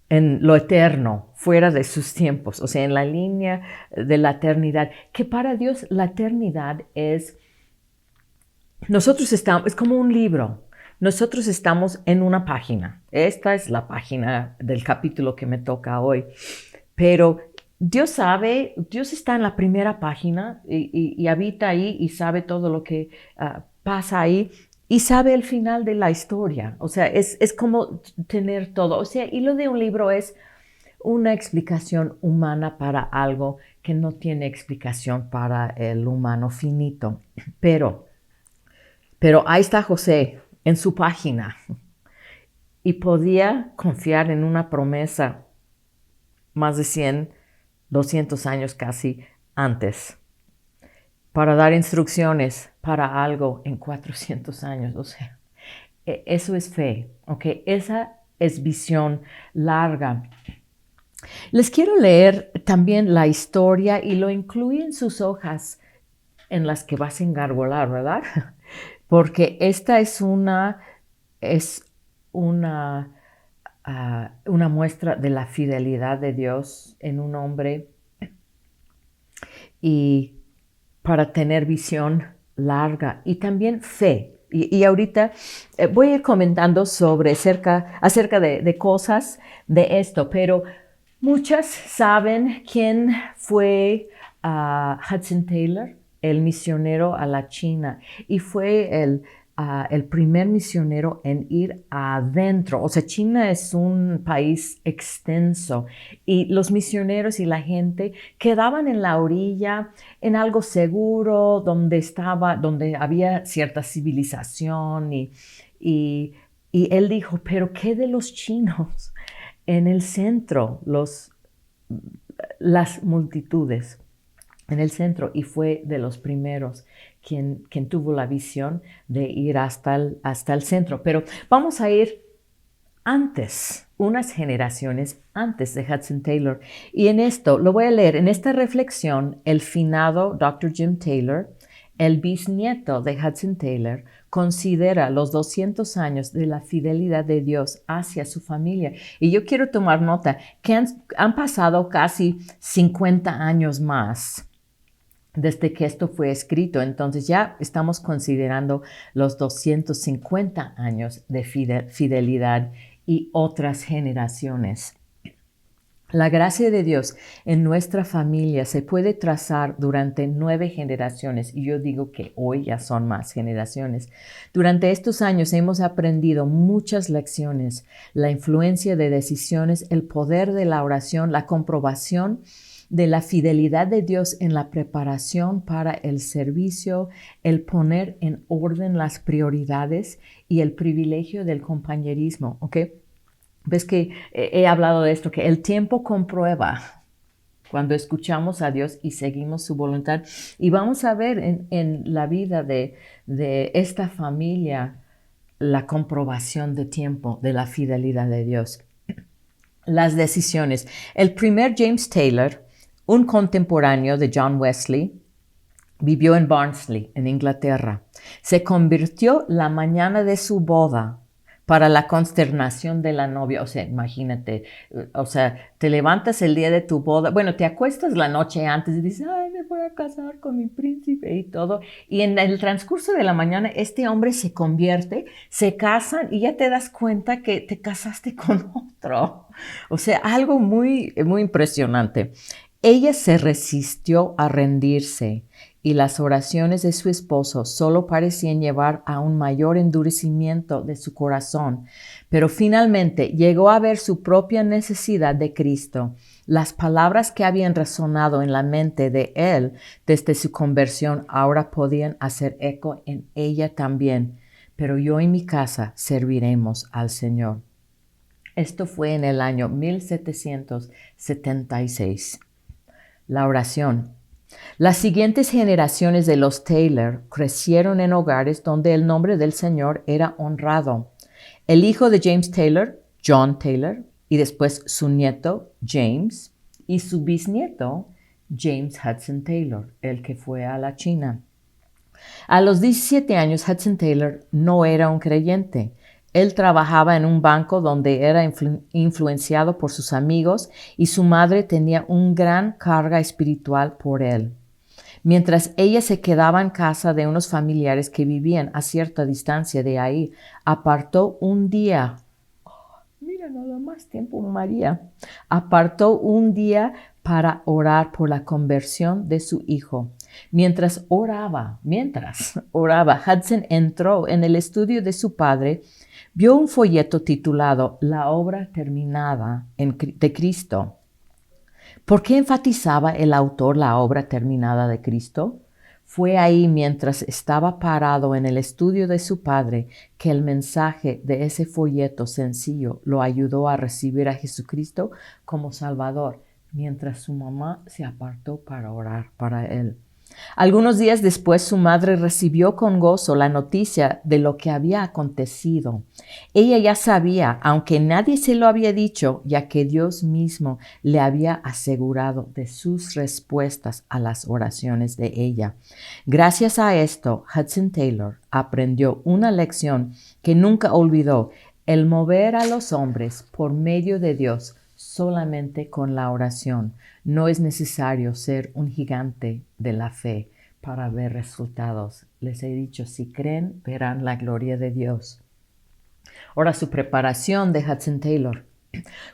lo eterno, fuera de sus tiempos, o sea, en la línea de la eternidad, que para Dios la eternidad es es como un libro. Nosotros estamos en una página. Esta es la página del capítulo que me toca hoy. Pero Dios sabe, Dios está en la primera página y habita ahí y sabe todo lo que pasa ahí y sabe el final de la historia. O sea, es como tener todo. O sea, y lo de un libro es una explicación humana para algo que no tiene explicación para el humano finito. Pero ahí está José en su página y podía confiar en una promesa más de 100, 200 años casi antes para dar instrucciones para algo en 400 años. O sea, eso es fe, ¿ok? Esa es visión larga. Les quiero leer también la historia y lo incluí en sus hojas en las que vas a engargolar, ¿verdad? Porque esta es una muestra de la fidelidad de Dios en un hombre y para tener visión larga y también fe. Y ahorita voy a ir comentando acerca de cosas de esto, pero muchas saben quién fue Hudson Taylor, el misionero a la China, y fue el primer misionero en ir adentro. O sea, China es un país extenso y los misioneros y la gente quedaban en la orilla, en algo seguro, donde había cierta civilización y él dijo, pero ¿qué de los chinos en el centro? Las multitudes en el centro, y fue de los primeros quien tuvo la visión de ir hasta el centro. Pero vamos a ir antes, unas generaciones antes de Hudson Taylor. Y en esto, lo voy a leer, en esta reflexión, el finado Dr. Jim Taylor, el bisnieto de Hudson Taylor, considera los 200 años de la fidelidad de Dios hacia su familia. Y yo quiero tomar nota que han pasado casi 50 años más desde que esto fue escrito. Entonces ya estamos considerando los 250 años de fidelidad y otras generaciones. La gracia de Dios en nuestra familia se puede trazar durante 9 generaciones, y yo digo que hoy ya son más generaciones. Durante estos años hemos aprendido muchas lecciones: la influencia de decisiones, el poder de la oración, la comprobación de la fidelidad de Dios en la preparación para el servicio, el poner en orden las prioridades y el privilegio del compañerismo, ¿ok? Ves que he hablado de esto, que el tiempo comprueba cuando escuchamos a Dios y seguimos su voluntad. Y vamos a ver en la vida de esta familia la comprobación de tiempo de la fidelidad de Dios. Las decisiones. El primer James Taylor un contemporáneo de John Wesley, vivió en Barnsley, en Inglaterra. Se convirtió la mañana de su boda para la consternación de la novia. O sea, imagínate, o sea, te levantas el día de tu boda, bueno, te acuestas la noche antes y dices, ay, me voy a casar con mi príncipe y todo. Y en el transcurso de la mañana, este hombre se convierte, se casan y ya te das cuenta que te casaste con otro. O sea, algo muy, muy impresionante. Ella se resistió a rendirse y las oraciones de su esposo solo parecían llevar a un mayor endurecimiento de su corazón, pero finalmente llegó a ver su propia necesidad de Cristo. Las palabras que habían resonado en la mente de él desde su conversión ahora podían hacer eco en ella también. Pero yo y mi casa serviremos al Señor. Esto fue en el año 1776. La oración. Las siguientes generaciones de los Taylor crecieron en hogares donde el nombre del Señor era honrado. El hijo de James Taylor, John Taylor, y después su nieto, James, y su bisnieto, James Hudson Taylor, el que fue a la China. A los 17 años, Hudson Taylor no era un creyente. Él trabajaba en un banco donde era influenciado por sus amigos y su madre tenía una gran carga espiritual por él. Mientras ella se quedaba en casa de unos familiares que vivían a cierta distancia de ahí, apartó un día para orar por la conversión de su hijo. Mientras oraba, Hudson entró en el estudio de su padre, vio un folleto titulado La obra terminada de Cristo. ¿Por qué enfatizaba el autor la obra terminada de Cristo? Fue ahí, mientras estaba parado en el estudio de su padre, que el mensaje de ese folleto sencillo lo ayudó a recibir a Jesucristo como Salvador, mientras su mamá se apartó para orar para él. Algunos días después, su madre recibió con gozo la noticia de lo que había acontecido. Ella ya sabía, aunque nadie se lo había dicho, ya que Dios mismo le había asegurado de sus respuestas a las oraciones de ella. Gracias a esto, Hudson Taylor aprendió una lección que nunca olvidó: el mover a los hombres por medio de Dios solamente con la oración. No es necesario ser un gigante de la fe para ver resultados. Les he dicho, si creen, verán la gloria de Dios. Ahora, su preparación de Hudson Taylor.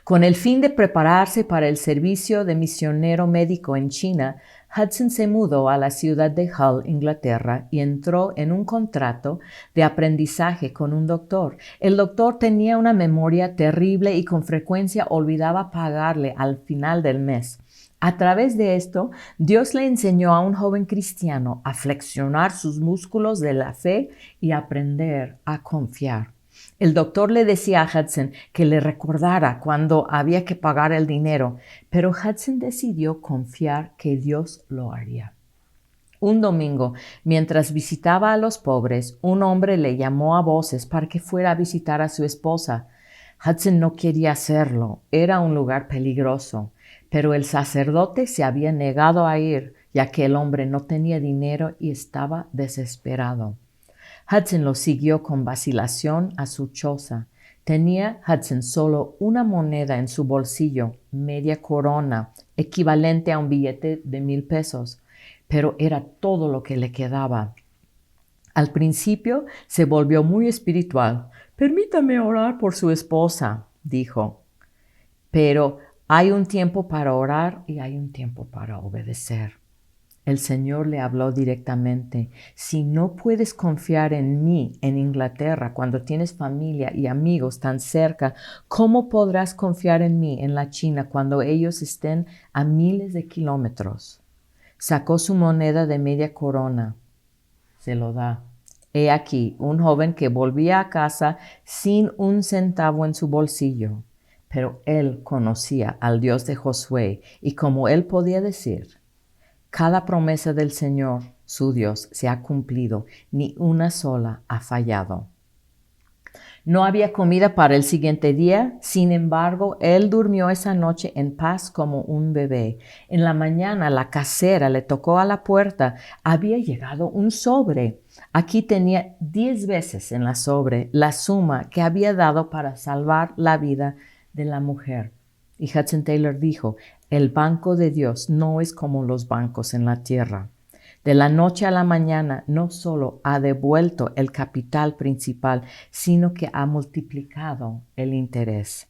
Con el fin de prepararse para el servicio de misionero médico en China, Hudson se mudó a la ciudad de Hull, Inglaterra, y entró en un contrato de aprendizaje con un doctor. El doctor tenía una memoria terrible y con frecuencia olvidaba pagarle al final del mes. A través de esto, Dios le enseñó a un joven cristiano a flexionar sus músculos de la fe y aprender a confiar. El doctor le decía a Hudson que le recordara cuando había que pagar el dinero, pero Hudson decidió confiar que Dios lo haría. Un domingo, mientras visitaba a los pobres, un hombre le llamó a voces para que fuera a visitar a su esposa. Hudson no quería hacerlo, era un lugar peligroso, pero el sacerdote se había negado a ir, ya que el hombre no tenía dinero y estaba desesperado. Hudson lo siguió con vacilación a su choza. Tenía Hudson solo una moneda en su bolsillo, media corona, equivalente a un billete de 1,000 pesos, pero era todo lo que le quedaba. Al principio se volvió muy espiritual. «Permítame orar por su esposa», dijo. Pero hay un tiempo para orar y hay un tiempo para obedecer. El Señor le habló directamente. Si no puedes confiar en mí en Inglaterra cuando tienes familia y amigos tan cerca, ¿cómo podrás confiar en mí en la China cuando ellos estén a miles de kilómetros? Sacó su moneda de media corona. Se lo da. He aquí un joven que volvía a casa sin un centavo en su bolsillo. Pero él conocía al Dios de Josué y como él podía decir, cada promesa del Señor, su Dios, se ha cumplido, ni una sola ha fallado. No había comida para el siguiente día, sin embargo, él durmió esa noche en paz como un bebé. En la mañana la casera le tocó a la puerta. Había llegado un sobre. Aquí tenía 10 veces en la sobre la suma que había dado para salvar la vida de la mujer. Y Hudson Taylor dijo, el banco de Dios no es como los bancos en la tierra. De la noche a la mañana no solo ha devuelto el capital principal, sino que ha multiplicado el interés.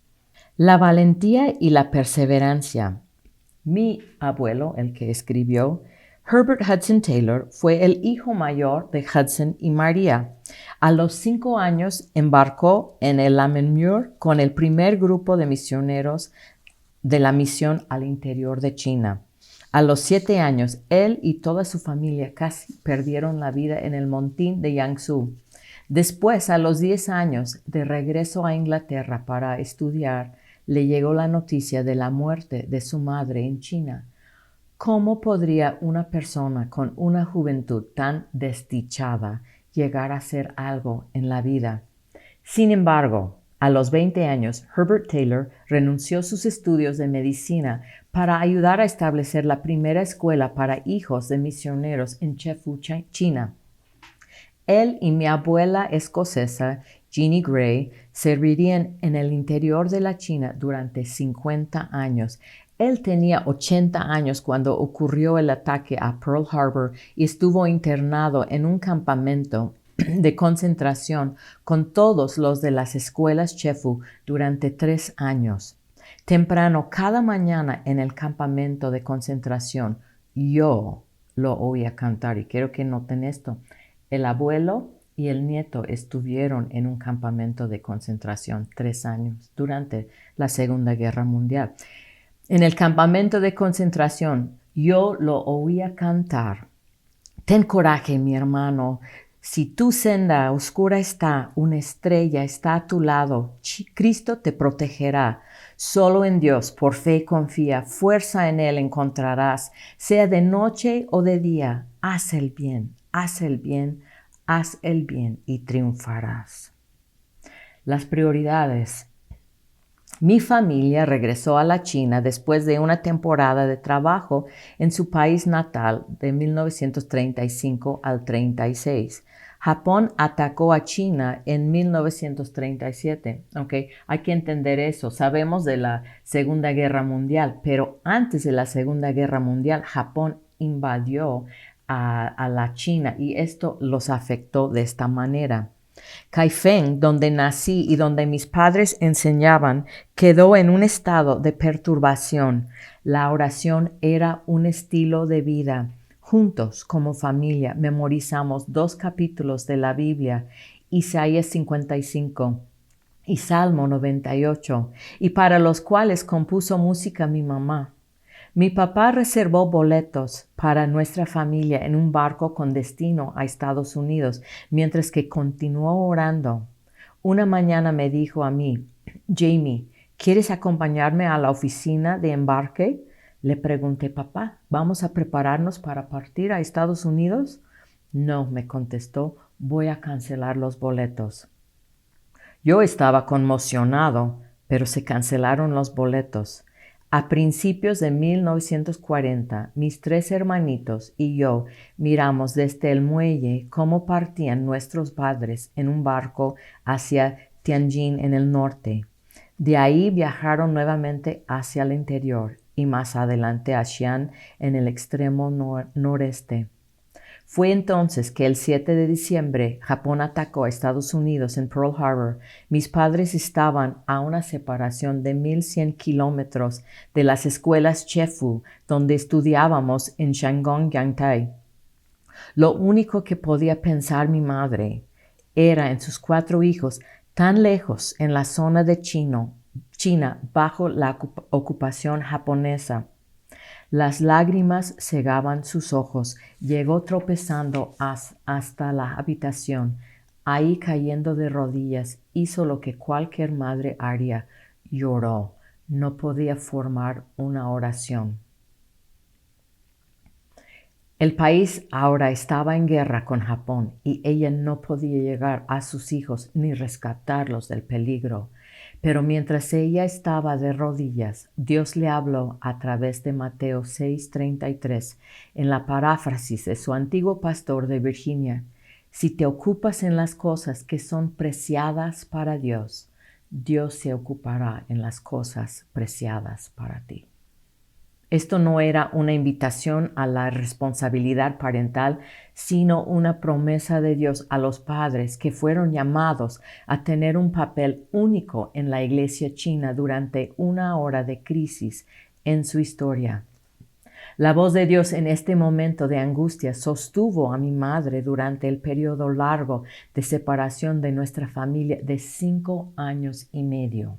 La valentía y la perseverancia. Mi abuelo, el que escribió, Herbert Hudson Taylor, fue el hijo mayor de Hudson y María. A los 5 años embarcó en el Lammermuir con el primer grupo de misioneros de la misión al interior de China. A los 7 años, él y toda su familia casi perdieron la vida en el montín de Yangtze. Después, a los 10 años, de regreso a Inglaterra para estudiar, le llegó la noticia de la muerte de su madre en China. ¿Cómo podría una persona con una juventud tan desdichada llegar a hacer algo en la vida? Sin embargo, a los 20 años, Herbert Taylor renunció a sus estudios de medicina para ayudar a establecer la primera escuela para hijos de misioneros en Chefoo, China. Él y mi abuela escocesa, Jeannie Gray, servirían en el interior de la China durante 50 años. Él tenía 80 años cuando ocurrió el ataque a Pearl Harbor y estuvo internado en un campamento de concentración con todos los de las escuelas Chefoo durante 3 años. Temprano cada mañana en el campamento de concentración, yo lo oía cantar y quiero que noten esto. El abuelo y el nieto estuvieron en un campamento de concentración 3 años durante la Segunda Guerra Mundial. En el campamento de concentración yo lo oía cantar. Ten coraje, mi hermano. Si tu senda oscura está, una estrella está a tu lado. Cristo te protegerá. Solo en Dios, por fe confía, fuerza en Él encontrarás. Sea de noche o de día, haz el bien, haz el bien, haz el bien y triunfarás. Las prioridades. Mi familia regresó a la China después de una temporada de trabajo en su país natal de 1935 al 36. Japón atacó a China en 1937. Okay, hay que entender eso. Sabemos de la Segunda Guerra Mundial, pero antes de la Segunda Guerra Mundial, Japón invadió a la China y esto los afectó de esta manera. Kaifeng, donde nací y donde mis padres enseñaban, quedó en un estado de perturbación. La oración era un estilo de vida. Juntos, como familia, memorizamos 2 capítulos de la Biblia, Isaías 55 y Salmo 98, y para los cuales compuso música mi mamá. Mi papá reservó boletos para nuestra familia en un barco con destino a Estados Unidos, mientras que continuó orando. Una mañana me dijo a mí, Jamie, ¿quieres acompañarme a la oficina de embarque? Le pregunté, papá, ¿vamos a prepararnos para partir a Estados Unidos? No, me contestó, voy a cancelar los boletos. Yo estaba conmocionado, pero se cancelaron los boletos. A principios de 1940, mis 3 hermanitos y yo miramos desde el muelle cómo partían nuestros padres en un barco hacia Tianjin en el norte. De ahí viajaron nuevamente hacia el interior y más adelante a Xi'an en el extremo noreste. Fue entonces que el 7 de diciembre Japón atacó a Estados Unidos en Pearl Harbor. Mis padres estaban a una separación de 1,100 kilómetros de las escuelas Chefoo, donde estudiábamos en Shandong, Yantai. Lo único que podía pensar mi madre era en sus 4 hijos tan lejos en la zona de China bajo la ocupación japonesa. Las lágrimas cegaban sus ojos. Llegó tropezando hasta la habitación. Ahí cayendo de rodillas, hizo lo que cualquier madre haría. Lloró. No podía formar una oración. El país ahora estaba en guerra con Japón y ella no podía llegar a sus hijos ni rescatarlos del peligro. Pero mientras ella estaba de rodillas, Dios le habló a través de Mateo 6:33 en la paráfrasis de su antiguo pastor de Virginia. Si te ocupas en las cosas que son preciadas para Dios, Dios se ocupará en las cosas preciadas para ti. Esto no era una invitación a la responsabilidad parental, sino una promesa de Dios a los padres que fueron llamados a tener un papel único en la iglesia china durante una hora de crisis en su historia. La voz de Dios en este momento de angustia sostuvo a mi madre durante el periodo largo de separación de nuestra familia de 5 años y medio.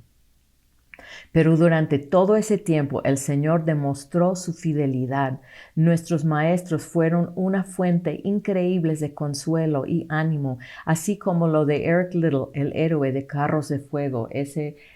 Pero durante todo ese tiempo el Señor demostró su fidelidad. Nuestros maestros fueron una fuente increíble de consuelo y ánimo, así como lo de Eric Liddell, el héroe de Carros de Fuego.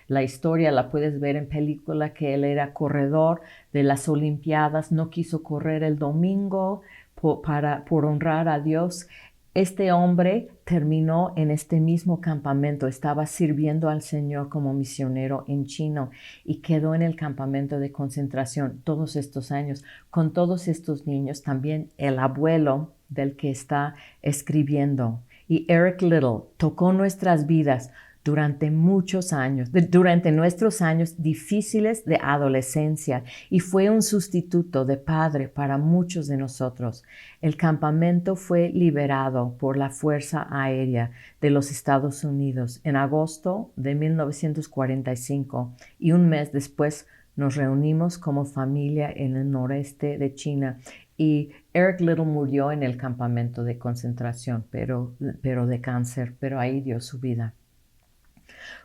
La historia la puedes ver en película, que él era corredor de las Olimpiadas, no quiso correr el domingo por honrar a Dios. Este hombre terminó en este mismo campamento, estaba sirviendo al Señor como misionero en China y quedó en el campamento de concentración todos estos años con todos estos niños, también el abuelo del que está escribiendo. Y Eric Liddell tocó nuestras vidas durante muchos años, durante nuestros años difíciles de adolescencia, y fue un sustituto de padre para muchos de nosotros. El campamento fue liberado por la Fuerza Aérea de los Estados Unidos en agosto de 1945 y un mes después nos reunimos como familia en el noreste de China. Y Eric Liddell murió en el campamento de concentración, pero de cáncer, pero ahí dio su vida.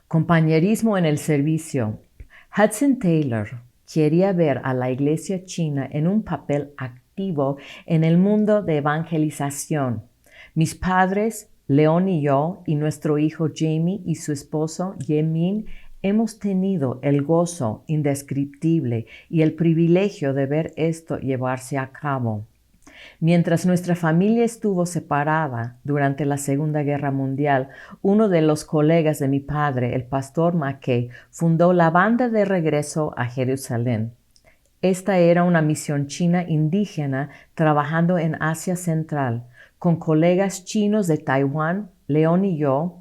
Compañerismo en el servicio. Hudson Taylor quería ver a la iglesia china en un papel activo en el mundo de evangelización. Mis padres, León y yo, y nuestro hijo Jamie y su esposo Yemin, hemos tenido el gozo indescriptible y el privilegio de ver esto llevarse a cabo. Mientras nuestra familia estuvo separada durante la Segunda Guerra Mundial, uno de los colegas de mi padre, el pastor Mackay, fundó la Banda de Regreso a Jerusalén. Esta era una misión china indígena trabajando en Asia Central, con colegas chinos de Taiwán. León y yo,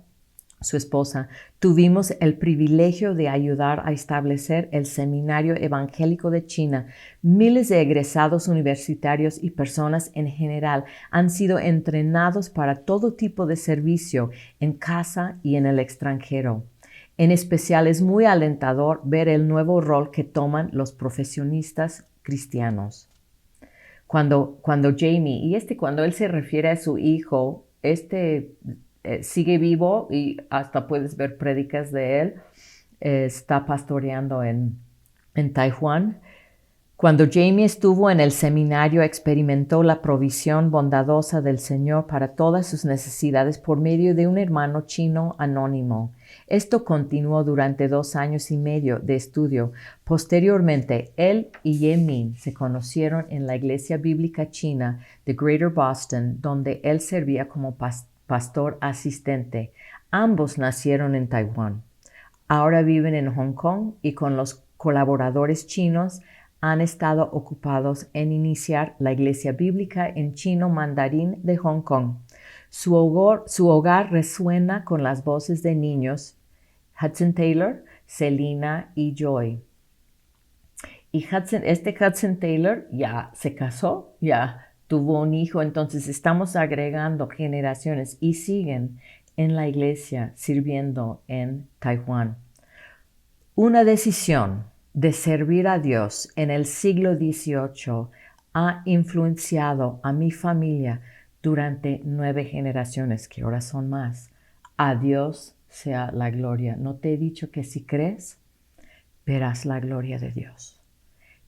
su esposa, tuvimos el privilegio de ayudar a establecer el Seminario Evangélico de China. Miles de egresados universitarios y personas en general han sido entrenados para todo tipo de servicio en casa y en el extranjero. En especial es muy alentador ver el nuevo rol que toman los profesionistas cristianos. Cuando Jamie, cuando él se refiere a su hijo, sigue vivo y hasta puedes ver prédicas de él. Está pastoreando en Taiwán. Cuando Jamie estuvo en el seminario, experimentó la provisión bondadosa del Señor para todas sus necesidades por medio de un hermano chino anónimo. Esto continuó durante 2 años y medio de estudio. Posteriormente, él y Yemin se conocieron en la Iglesia Bíblica China de Greater Boston, donde él servía como pastor asistente. Ambos nacieron en Taiwán. Ahora viven en Hong Kong y con los colaboradores chinos han estado ocupados en iniciar la Iglesia Bíblica en chino mandarín de Hong Kong. Su hogar resuena con las voces de niños Hudson Taylor, Selina y Joy. Y Hudson Taylor ya se casó, ya tuvo un hijo, entonces estamos agregando generaciones y siguen en la iglesia sirviendo en Taiwán. Una decisión de servir a Dios en el siglo XVIII ha influenciado a mi familia durante 9 generaciones, que ahora son más. A Dios sea la gloria. ¿No te he dicho que si crees, verás la gloria de Dios?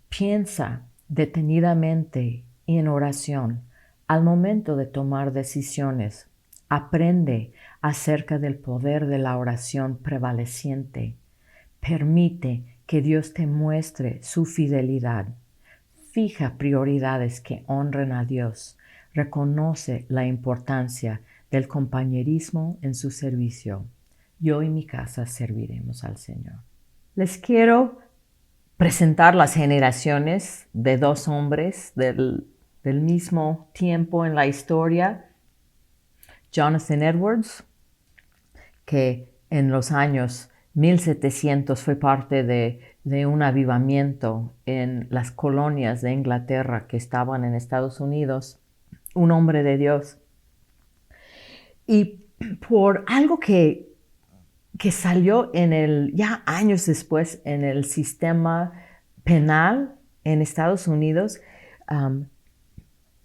Piensa detenidamente y en oración al momento de tomar decisiones. Aprende acerca del poder de la oración prevaleciente. Permite que Dios te muestre su fidelidad. fija prioridades que honren a Dios, reconoce la importancia del compañerismo en su servicio. Yo y mi casa serviremos al Señor. Les quiero presentar las generaciones de dos hombres del mismo tiempo en la historia. Jonathan Edwards, que en los años 1700 fue parte de un avivamiento en las colonias de Inglaterra que estaban en Estados Unidos, un hombre de Dios. Y por algo que salió ya años después en el sistema penal en Estados Unidos,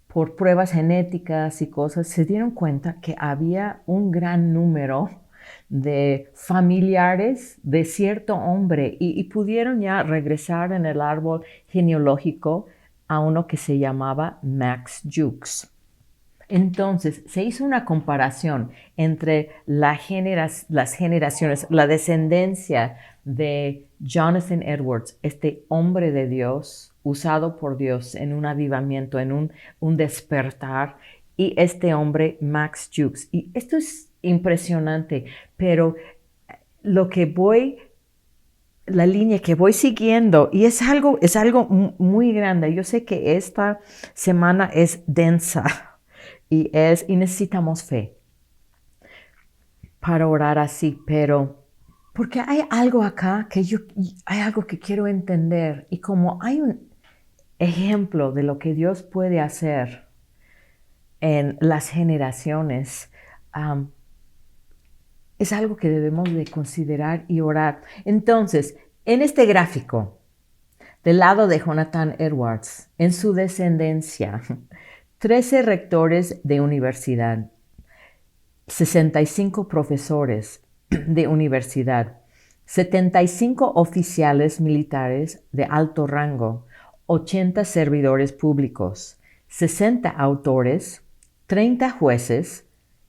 por pruebas genéticas y cosas, se dieron cuenta que había un gran número de familiares de cierto hombre y pudieron ya regresar en el árbol genealógico a uno que se llamaba Max Jukes. Entonces, se hizo una comparación entre las generaciones, la descendencia de Jonathan Edwards, este hombre de Dios, usado por Dios en un avivamiento, en un despertar, y este hombre, Max Jukes. Y esto es impresionante, pero la línea que voy siguiendo, y es algo muy grande. Yo sé que esta semana es densa. Y necesitamos fe para orar así, pero porque hay algo acá hay algo que quiero entender, y como hay un ejemplo de lo que Dios puede hacer en las generaciones, es algo que debemos de considerar y orar. Entonces, en este gráfico, del lado de Jonathan Edwards, en su descendencia, 13 rectores de universidad, 65 profesores de universidad, 75 oficiales militares de alto rango, 80 servidores públicos, 60 autores, 30 jueces,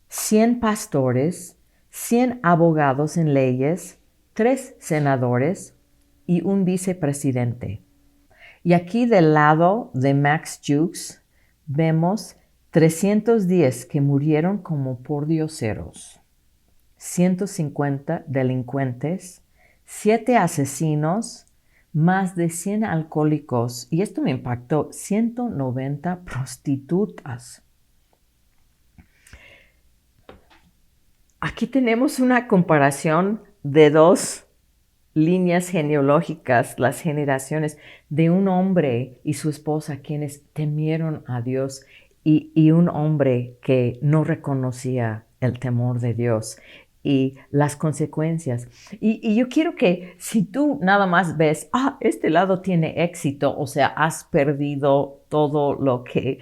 100 pastores, 100 abogados en leyes, 3 senadores y un vicepresidente. Y aquí del lado de Max Jukes, vemos 310 que murieron como pordioseros, 150 delincuentes, 7 asesinos, más de 100 alcohólicos, y esto me impactó, 190 prostitutas. Aquí tenemos una comparación de dos líneas genealógicas, las generaciones de un hombre y su esposa quienes temieron a Dios, y un hombre que no reconocía el temor de Dios y las consecuencias. Y yo quiero que si tú nada más ves, este lado tiene éxito, o sea, has perdido todo lo que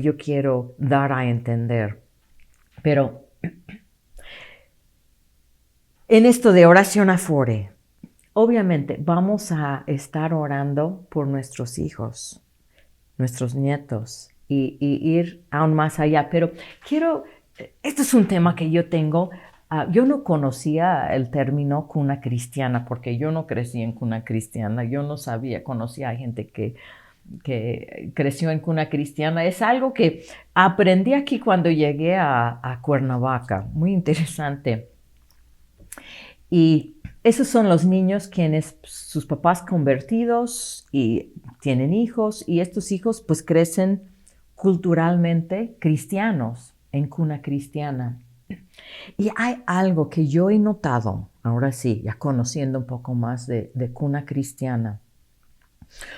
yo quiero dar a entender. Pero en esto de oración afore, obviamente vamos a estar orando por nuestros hijos, nuestros nietos, y ir aún más allá. Pero esto es un tema que yo tengo. Yo no conocía el término cuna cristiana porque yo no crecí en cuna cristiana. Yo no sabía, conocía a gente que creció en cuna cristiana. Es algo que aprendí aquí cuando llegué a Cuernavaca. Muy interesante. Y esos son los niños quienes sus papás convertidos y tienen hijos, y estos hijos pues crecen culturalmente cristianos, en cuna cristiana. Y hay algo que yo he notado, ahora sí, ya conociendo un poco más de cuna cristiana,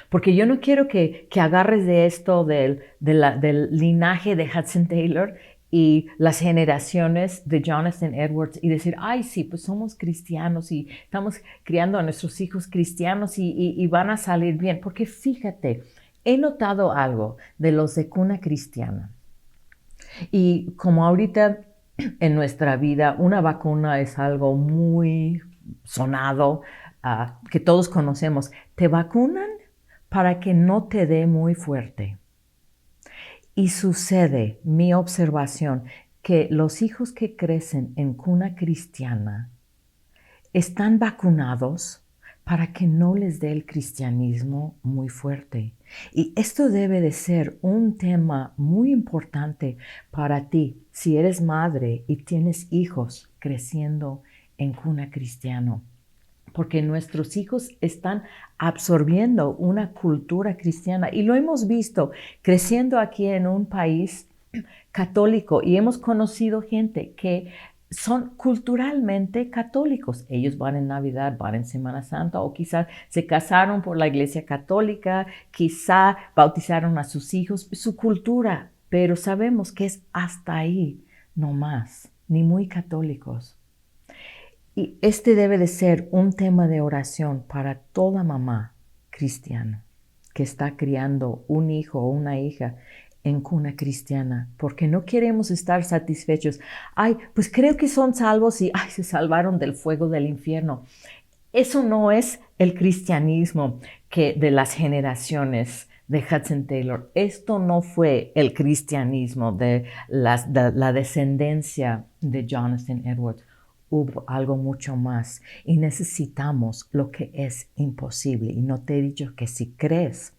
porque yo no quiero que agarres de esto del linaje de Hudson Taylor y las generaciones de Jonathan Edwards y decir, sí, pues somos cristianos y estamos criando a nuestros hijos cristianos y van a salir bien. Porque fíjate, he notado algo de los de cuna cristiana. Y como ahorita en nuestra vida una vacuna es algo muy sonado, que todos conocemos, te vacunan para que no te dé muy fuerte. Y sucede, mi observación, que los hijos que crecen en cuna cristiana están vacunados para que no les dé el cristianismo muy fuerte. Y esto debe de ser un tema muy importante para ti si eres madre y tienes hijos creciendo en cuna cristiano, porque nuestros hijos están absorbiendo una cultura cristiana y lo hemos visto creciendo aquí en un país católico y hemos conocido gente que son culturalmente católicos. Ellos van en Navidad, van en Semana Santa o quizás se casaron por la iglesia católica, quizá bautizaron a sus hijos, su cultura, pero sabemos que es hasta ahí, no más, ni muy católicos. Y este debe de ser un tema de oración para toda mamá cristiana que está criando un hijo o una hija en cuna cristiana, porque no queremos estar satisfechos. Ay, pues creo que son salvos y ay, se salvaron del fuego del infierno. Eso no es el cristianismo que de las generaciones de Hudson Taylor. Esto no fue el cristianismo de la descendencia de Jonathan Edwards. Hubo algo mucho más y necesitamos lo que es imposible. Y no te he dicho que si crees,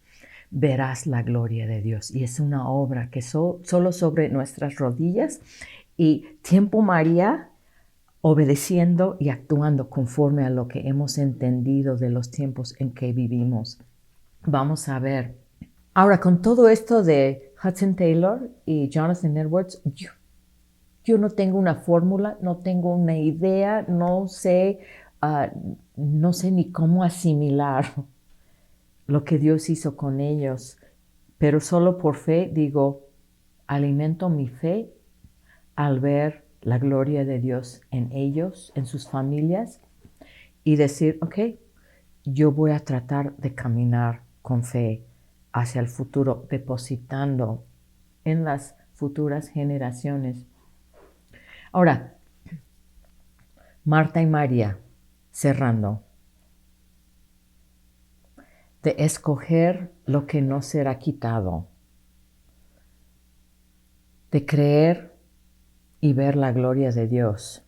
verás la gloria de Dios. Y es una obra que solo sobre nuestras rodillas y tiempo María, obedeciendo y actuando conforme a lo que hemos entendido de los tiempos en que vivimos. Vamos a ver. Ahora, con todo esto de Hudson Taylor y Jonathan Edwards, yo no tengo una fórmula, no tengo una idea, no sé ni cómo asimilar lo que Dios hizo con ellos, pero solo por fe digo, alimento mi fe al ver la gloria de Dios en ellos, en sus familias, y decir, ok, yo voy a tratar de caminar con fe hacia el futuro, depositando en las futuras generaciones. Ahora, Marta y María, cerrando, de escoger lo que no será quitado, de creer y ver la gloria de Dios,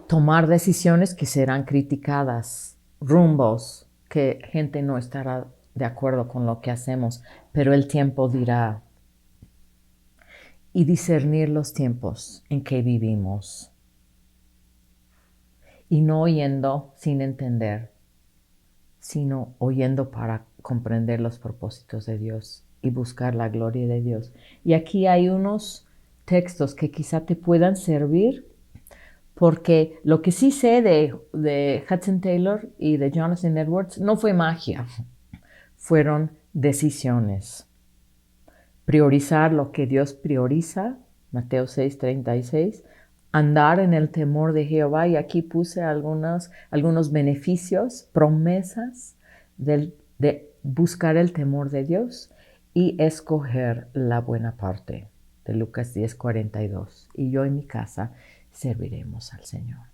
tomar decisiones que serán criticadas, rumbos que gente no estará de acuerdo con lo que hacemos, pero el tiempo dirá, y discernir los tiempos en que vivimos, y no oyendo sin entender, sino oyendo para comprender los propósitos de Dios y buscar la gloria de Dios. Y aquí hay unos textos que quizá te puedan servir, porque lo que sí sé de Hudson Taylor y de Jonathan Edwards no fue magia, fueron decisiones. Priorizar lo que Dios prioriza, Mateo 6:36, andar en el temor de Jehová, y aquí puse algunos beneficios, promesas de buscar el temor de Dios y escoger la buena parte de Lucas 10:42. Y yo en mi casa serviremos al Señor.